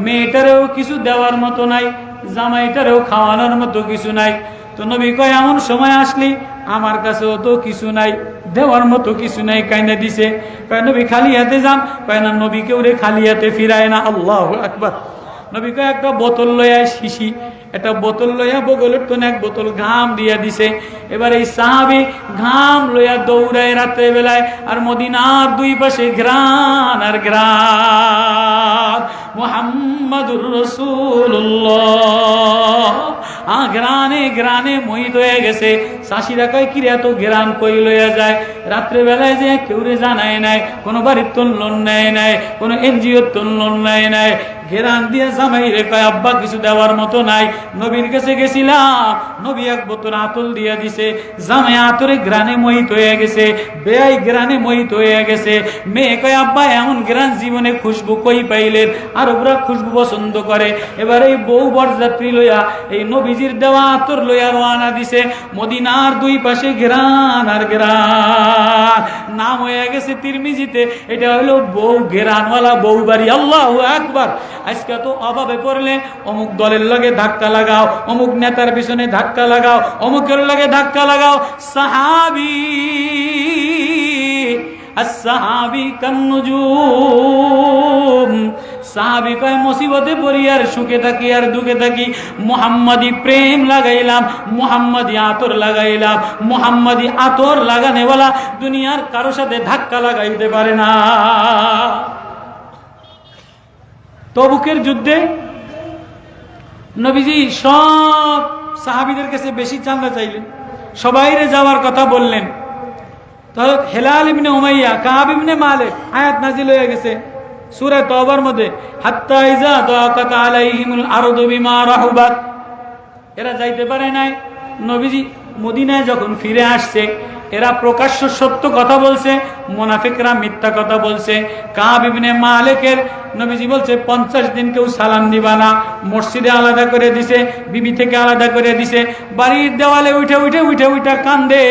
মেয়েটারেও কিছু দেওয়ার মতো নাই, জামাইটারেও খাওয়ানোর মতো কিছু নাই। তো নবী কয় এমন সময় আসলি, আমার কাছেও তো কিছু নাই, দেওয়ার মতো কিছু নাই, কাইনা দিছে। কয় নবী খালি হাতে যান? কয় না, নবী কেউ রে খালি হাতে ফিরায় না। আল্লাহু আকবার। নবী কয় একটা বোতল লইয়া, শিশি একটা বোতল লইয়া বগলের তো 1 বোতল ঘাম দিয়া দিছে। এবার এই সাহাবী ঘাম লইয়া দৌড়ায় রাত্রে বেলায়, আর মদিনার 2 পাশে ঘ্রাণ আর ঘ্রাণ, মুহাম্মাদুর রাসূলুল্লাহ। ঘ্রাণে ঘ্রাণে মোহিত হয়ে গেছে। চাষিরা কয় কিরে এত ঘ্রাণ কই লইয়া যায়? রাত্রে বেলায় যে কেউরে জানায় নাই, কোনো বাড়ির তো লোন নেয় নাই, কোনো এনজিওর তো লোন নেয় নাই, ঘেরান দিয়ে জামাই রে কয় আব্বা কিছু দেওয়ার মতো নাই। নবীর কাছে গেছিলাম, নবী 1 বোতল আতল দিয়া দিছে, জামাই আতরে গ্রানে মোহিত হয়ে গেছে, বেয়াই গ্রানে মোহিত হয়ে গেছে। মেয়ে কয় আব্বা এমন গ্রান জীবনে খুশবু কই পাইলেন? আর ওরা খুশবু পছন্দ করে। এবার এই বউ বরযাত্রী লইয়া এই নবীজির দেওয়া আতর লইয়া রওনা দিছে। মদিনার 2 পাশে গ্রান আর গ্রান, নাম হয়ে গেছে তিরমিজিতে, এটা হলো বউ গ্রানওয়ালা বউ বাড়ি। আল্লাহু আকবার। আজকে তো অভাবে পড়লে অমুক দলের লগে ধাক্কা লাগাও, অমুক নেতার পিছনে ধাক্কা লাগাও, অমুকের লগে ধাক্কা লাগাও। সাহাবী as-sahabi kan-nujum, সাহাবী কয় মুসিবতে পড়ি আর সুখে থাকি আর দুঃখে থাকি, মুহাম্মাদি প্রেম লাগাইলাম, মুহাম্মাদি আতর লাগাইলাম। মুহাম্মাদি আতর লাগানেওয়ালা দুনিয়ার কারো সাথে ধাক্কা লাগাইতে পারে না। তবুকের যুদ্ধে নবীজি সব সাহাবীদের কাছে বেশি চাঁদা চাইলেন, সবাইরে যাওয়ার কথা বললেন। তো হেলাল ইবনে উমাইয়া, কাব ইবনে মালিক, আয়াত নাজিল হয়ে গেছে সূরা তওবার মধ্যে, হাত্তা ইজা দাকাত আলাইহিমুল আরদু বিমা রাহুবাত। এরা যাইতে পারে নাই। নবীজি মদিনায় যখন ফিরে আসছে, এরা প্রকাশ্য সত্য কথা বলছে, মুনাফিকরা মিথ্যা কথা বলছে। কাব ইবনে মালিকের নবীজি বলছে 50 দিন কেউ সালাম দিবা না। মসজিদে আলাদা করে দিছে, বিবি থেকে আলাদা করে দিছে, বাড়ির দেওয়ালে উঠে উঠে উঠে উঠে কান্দে।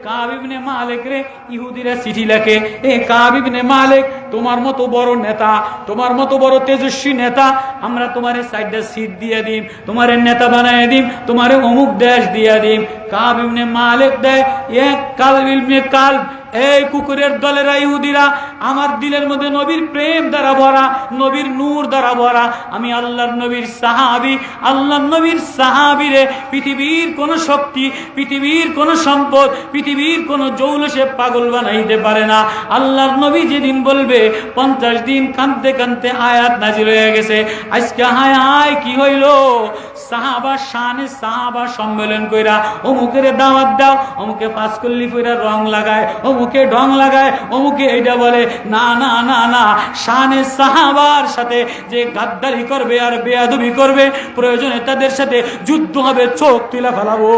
কাব ইবনে মালিক রে ইহুদিরা চিঠি লেখে, এ কাব ইবনে মালিক, তোমার মতো বড় নেতা, তোমার মতো বড় তেজস্বী নেতা, আমরা তোমারে 4টা সিট দিয়ে দিম, তোমারে নেতা বানায় দিম, তোমারে অমুক দেশ দিয়ে দিম। কাব ইবনে মালিক দেয় এক কালব ইবনে কালব, এই কুকুরের দলেরা ইহুদিরা, আমার দিলের মধ্যে নবীর প্রেম দ্বারা ভরা, নবীর নূর দ্বারা ভরা, আমি আল্লাহর নবীর সাহাবী, আল্লাহর নবীর সাহাবীরে পৃথিবীর কোন শক্তি, পৃথিবীর কোন সম্পদ, পৃথিবীর কোন জৌলসে পাগল বানাইতে পারে না। আল্লাহর নবী যেদিন বলবে 50 দিন কাঁদতে কাঁদতে আয়াত নাজিল হয়ে গেছে। আজকে হায় হায় কি হইল, সাহাবা শানে সাহাবা সম্মেলন কইরা অমুকের দাওয়াত দাও, অমুকে পাঁচকল্লি কইরা রং লাগায়, অমুকে ঢং লাগায়, অমুকে এইটা বলে। না না না না, শানে সাহাবার সাথে যে গাদ্দারি করবে আর বেয়াদবি করবে, প্রয়োজনে তাদের সাথে যুদ্ধ হবে, চোখ তুলে ফেলাবো।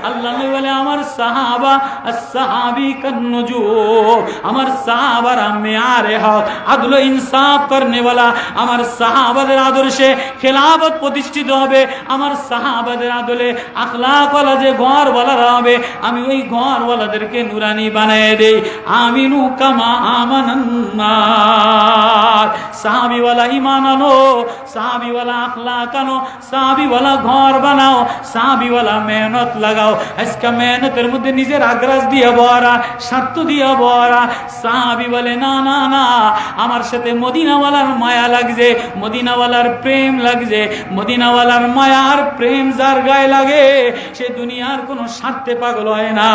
আল্লাহ নবী বলে আমার সাহাবা as-sahabi kan-nujum, আমার সাহাবারা মেয়ারে হক, আদল ইনসাফ করনে वाला, আমার সাহাবাদের আদর্শে খেলাফত প্রতিষ্ঠিত হবে, আমার সাহাবাদের আদলে আখলাকওয়ালা যে ঘরওয়ালারা হবে, আমি ওই ঘরওয়ালাদেরকে নুরানি বানিয়ে দেই। আমিনু কামা আমানান নাস, সাহাবীওয়ালা ঈমান আনো, সাহাবীওয়ালা আখলাক আনো, সাহাবীওয়ালা ঘর বানাও, সাহাবীওয়ালা মেহনত লাগাও। আজকে মেহনতের মধ্যে নিজের আগ্রাস দিয়ে ভরা, স্বার্থ দিয়ে ভরা। সাহাবী বলে না না না, আমার সাথে মদিনাওয়ালার মায়া লাগছে, মদিনাওয়ালার প্রেম লাগছে। মদিনাওয়ালার মায়া আর প্রেম যার গায়ে লাগে, সে দুনিয়ার কোনো স্বার্থে পাগল হয় না।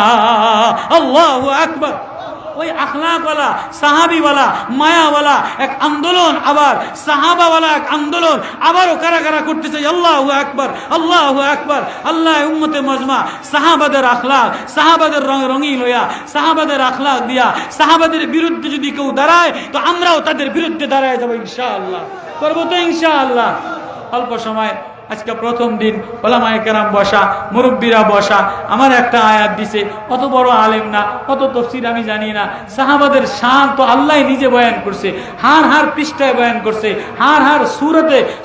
আল্লাহু আকবার। ওই আখলাকওয়ালা, সাহাবিওয়ালা, মায়াওয়ালা এক আন্দোলন, আবার সাহাবাওয়ালা এক আন্দোলন, আবারও কারা কারা করতেছে। আল্লাহু আকবার, আল্লাহু আকবার। আল্লাহ উম্মতে মজমা সাহাবাদের আখলাক, সাহাবাদের রঙিন হইয়া, সাহাবাদের আখলাক দিয়া সাহাবাদের বিরুদ্ধে যদি কেউ দাঁড়ায়, তো আমরাও তাদের বিরুদ্ধে দাঁড়ায় যাবো ইনশাআল্লাহ। করবো তো ইনশাআল্লাহ। অল্প সময়, আজকে প্রথম দিন, ওলামায়ে কেরাম বসা, মুরব্বীরা বসা, আমার একটা আয়াত দিছে, অত বড় আলেম না, অত তাফসীর আমি জানি না। সাহাবাদের শান তো আল্লাহ নিজে বয়ান করছে, হার হার পৃষ্ঠায় বয়ান করছে, হার হার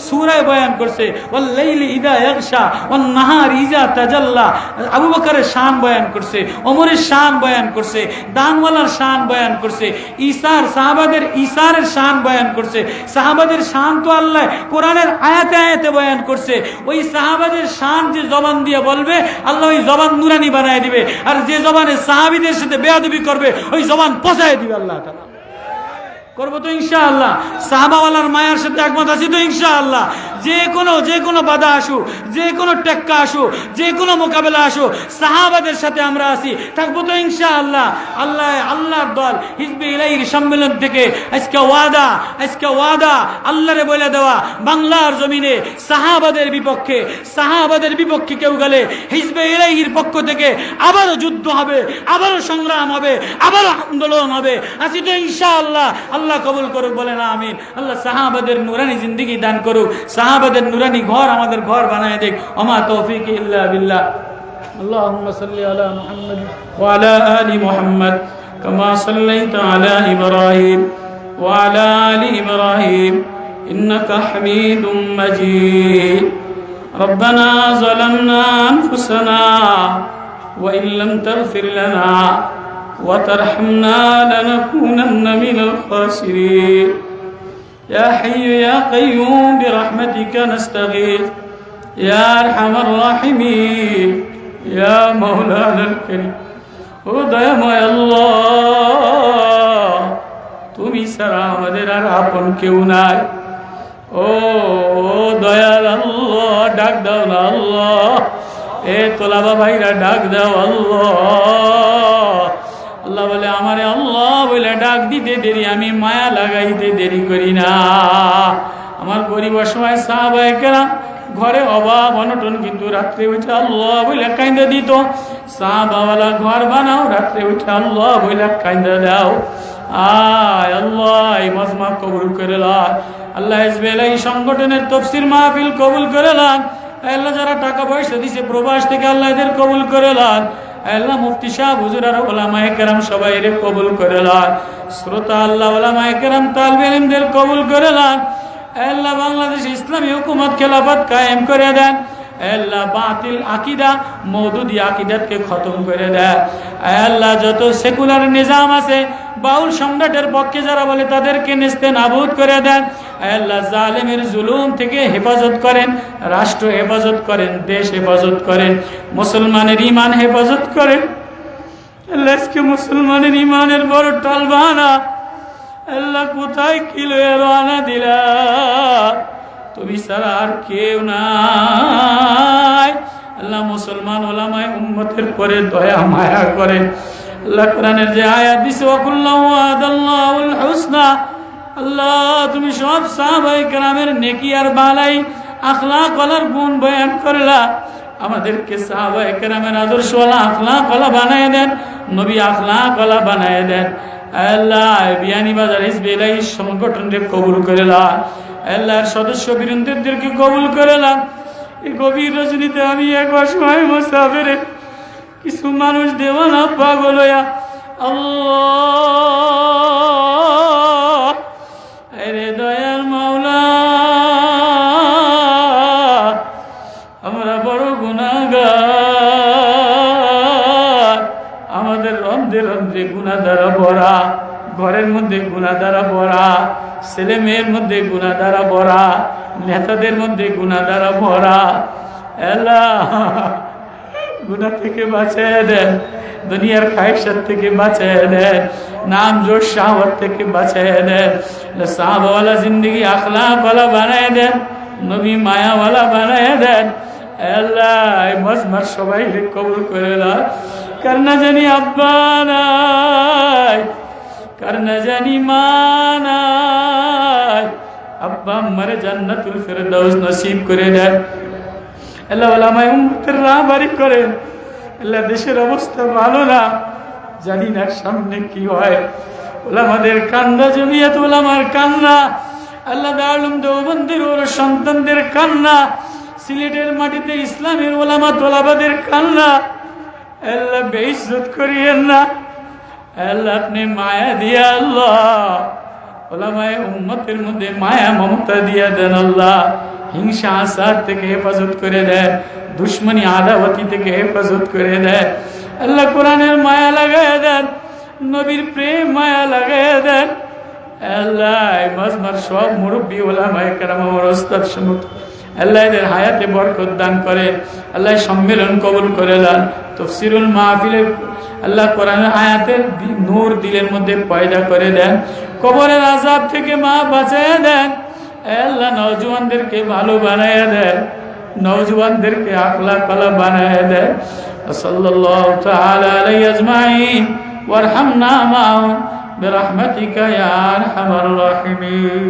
সূরায় বয়ান করছে। ওয়াল লাইলি ইযা ইয়াগশা ওয়ান নাহারি ইযা তাজাল্লা, আবু বকরের শান বয়ান করছে, ওমরের শান বয়ান করছে, দানওয়ালার শান বয়ান করছে, ঈসার সাহাবাদের ঈসারের শান বয়ান করছে। সাহাবাদের শান তো আল্লাহ কোরআনের আয়াতে আয়াতে বয়ান করছে। ওই সাহাবাদের শান যে জবান দিয়ে বলবে, আল্লাহ ওই জবান নুরানি বানায় দিবে, আর যে জবানে সাহাবীদের সাথে বেয়াদবি করবে, ওই জবান পচায় দিবে আল্লাহ তাআলা। করবো তো ইনশাআল্লাহ। সাহাবাওয়ালার মায়ার সাথে একমত আছি তো ইনশাআল্লাহ। যে কোনো বাধা আসুক, যে কোনো টেক্কা আসুক, যে কোনো মোকাবেলা আসুক, সাহাবাদের সাথে আমরা আছি, থাকবো তো ইনশাআল্লাহ। আল্লাহর দল হিজবে ইলাহির সম্মেলন থেকে আজকে ওয়াদা আল্লাহরে বলে দেওয়া, বাংলার জমিনে সাহাবাদের বিপক্ষে কেউ গেলে হিজবে ইলাহির পক্ষ থেকে আবারও যুদ্ধ হবে, আবারও সংগ্রাম হবে, আবারও আন্দোলন হবে। আছি তো ইনশাআল্লাহ। আল্লাহ কবুল করুক, বলেন আমিন। আল্লাহ সাহাবাদের নুরানি জিন্দেগি দান করুক, সাহাবাদের নুরানি ঘর আমাদের ঘর বানায় দেখ। ওমা তৌফিক ইল্লা বিল্লাহ। আল্লাহুম্মা সাল্লি আলা মুহাম্মাদ ওয়া আলা আলি মুহাম্মাদ কামা সাল্লাইতা আলা ইব্রাহিম ওয়া আলা আলি ইব্রাহিম ইন্নাকা হামিদুম মাজিদ। রব্বানা যালামনা আনফুসানা ওয়া ইন লাম তাগফির লানা وترحمنا لنكونن من الخاسرين. يا حي يا قيوم برحمتك نستغيث يا أرحم الراحمين يا مولانا الكريم. ও দয়াময় আল্লাহ, তুমি ছাড়া আমাদের আর আপন কেউ নাই। ও দয়াল আল্লাহ, ডাক দাও না আল্লাহ। এ তোলাবা ভাইরা ডাক দাও আল্লাহ। আল্লাহ বলে আমারে আল্লাহ বলে ডাক দিতে দেরি, আমি মায়া লাগাইতে দেরি করি না। আমার গরিব অসহায় সাহাবায়ে কেরাম ঘরে অভাব অনটন, কিন্তু রাত্রে উঠে আল্লাহ বলে কাইন্দা দিত। সাহাবাওয়ালা ঘর বানাও, রাত্রে উঠে আল্লাহ বলে কাইন্দা দাও। আয় আল্লাহ এই মজমা কবুল করে লান। আল্লাহ হিজবুল্লাহ সংগঠনের তাফসীর মাহফিল কবুল করে লান। আল্লাহ যারা টাকা পয়সা দিছে প্রবাস থেকে আল্লাহ এদের কবুল করে লান। আল্লাহ মুফতি সাহেব হুজুর আর উলামায়ে কেরাম সবাই এর কবুল করে লান। শ্রোতা আল্লাহ উলামায়ে কেরাম তালিবে ইলমদের কবুল করে লান। আল্লাহ বাংলাদেশ ইসলামী হুকুমত খেলাফত কায়েম করে দেন। আল্লাহ বাতিল আকীদা মওদুদি আকীদাতকে খতম করে দেন। আল্লাহ যত সেকুলার নিজাম আছে বাউল সম্রাটের পক্ষে যারা বলে তাদেরকে নেস্তেনাবুদ করে দেন। আল্লাহ জালেমের জুলুম থেকে হেফাজত করেন, রাষ্ট্র হেফাজত করেন, দেশ হেফাজত করেন, মুসলমানের ঈমান হেফাজত করেন। আল্লাহ আজকে মুসলমানের ঈমানের বড় টালবাহানা আল্লাহ কোথায় কি লয়ে রওনা দিলা? তুমি ছাড়া আর কেউ নাই। আল্লাহ মুসলমান ওলামায়ে উম্মতের পরে দয়া মায়া করে। আল্লাহ কোরআনের যে আয়াত দিছে ওয়াকুল্লাহু ওয়াদাল্লাহুল হুসনা, আল্লাহ তুমি সব সাহাবায়ে কেরামের নেকি আর বালাই আখলাক ওয়ালার গুণ বয়ান করলা। আমাদেরকে সাহাবায়ে কেরামের আদর্শওয়ালা আখলাক ওয়ালা বানায় দেন, নবী আখলাক ওয়ালা বানায় দেন। আল্লাহ বিয়ানীবাজার হিজবুল্লাহ সংগঠনকে কবুল করে লান। আল্লাহর সদস্য বৃন্দদেরকে কবুল করে লান। এই গভীর রজনীতে আমি এক অসহায় মুসাফির, কিছু মানুষ দেওয়ানা পাগল হইয়া আল্লাহ আরে দয়াল মাওলা আমরা বড় গুনাহগার, আমাদের রন্ধে রন্ধে গুনাহ দ্বারা ভরা, ঘরের মধ্যে গুনাহ দ্বারা ভরা, ছেলে মেয়ের মধ্যে গুনাহ দ্বারা ভরা, নেতাদের মধ্যে গুনাহ দ্বারা ভরা। আল্লাহ গুনাহ থেকে বাঁচিয়ে দেন, দুনিয়ার খায়সাত থেকে বাঁচিয়ে দেন, নাম জোর শাহওয়াত থেকে বাঁচিয়ে দেন। সাহাবাওয়ালা জিন্দগি আখলাকওয়ালা বানায় দেন, নবী মায়াওয়ালা বানায় দেন। আল্লাহ মজমার সবাই কবুল করে না। কার না জানি আব্বা নাই, কার না জানি মা নাই, আব্বা আম্মার জান্নাতুল ফেরদাউস নসিব করে দেন। আল্লাহ উলামায়ে উম্মতের রাহবারি করেন। আল্লাহ দেশের অবস্থা ভালো না, জানি না সামনে কি হয়। উলামাদের কান্না, জমিয়ত উলামার কান্না, আল্লাহ দারুল দেওবন্দের ওর সন্তানদের কান্না, সিলেটের মাটিতে ইসলামের উলামা তোলাবাদের কান্না। আল্লাহ বেইজ্জত করিয়েন না। আল্লাহ আপনি মায়া দিয়া আল্লাহ উলামায়ে উম্মতের মধ্যে মায়া মমতা দিয়া দেন। আল্লাহ হিংসা আসাদ থেকে হেফাজত করে দেন, দুশ্মনী আদাওয়াতি থেকে হেফাজত করে দেন। আল্লাহ কোরআনের মায়া লাগায় দেন, নবীর প্রেম মায়া লাগায় দেন। আল্লাহ মাজমার সব মুরব্বী উলামায়ে কেরাম আমার ওস্তাদ সমুখ আল্লাহ এদের হায়াতে বরকত দান করেন। আল্লাহ সম্মেলন কবুল করে দেন। তাফসীরুল মাহফিলে আল্লাহ কোরআনের আয়াতের নূর দিলের মধ্যে পয়দা করে দেন। কবরের আযাব থেকে মা বাঁচায় দেন। আল্লাহ নওজওয়ানদেরকে ভালো বানায় দেন, নওজওয়ানদেরকে আখলাকওয়ালা বানায় দেন। সাল্লাল্লাহু তাআলা আলাইহি আজমাইন ওয়ারহামনা মা'হুম বিরহমাতিকা ইয়া আরহামার রাহিমিন।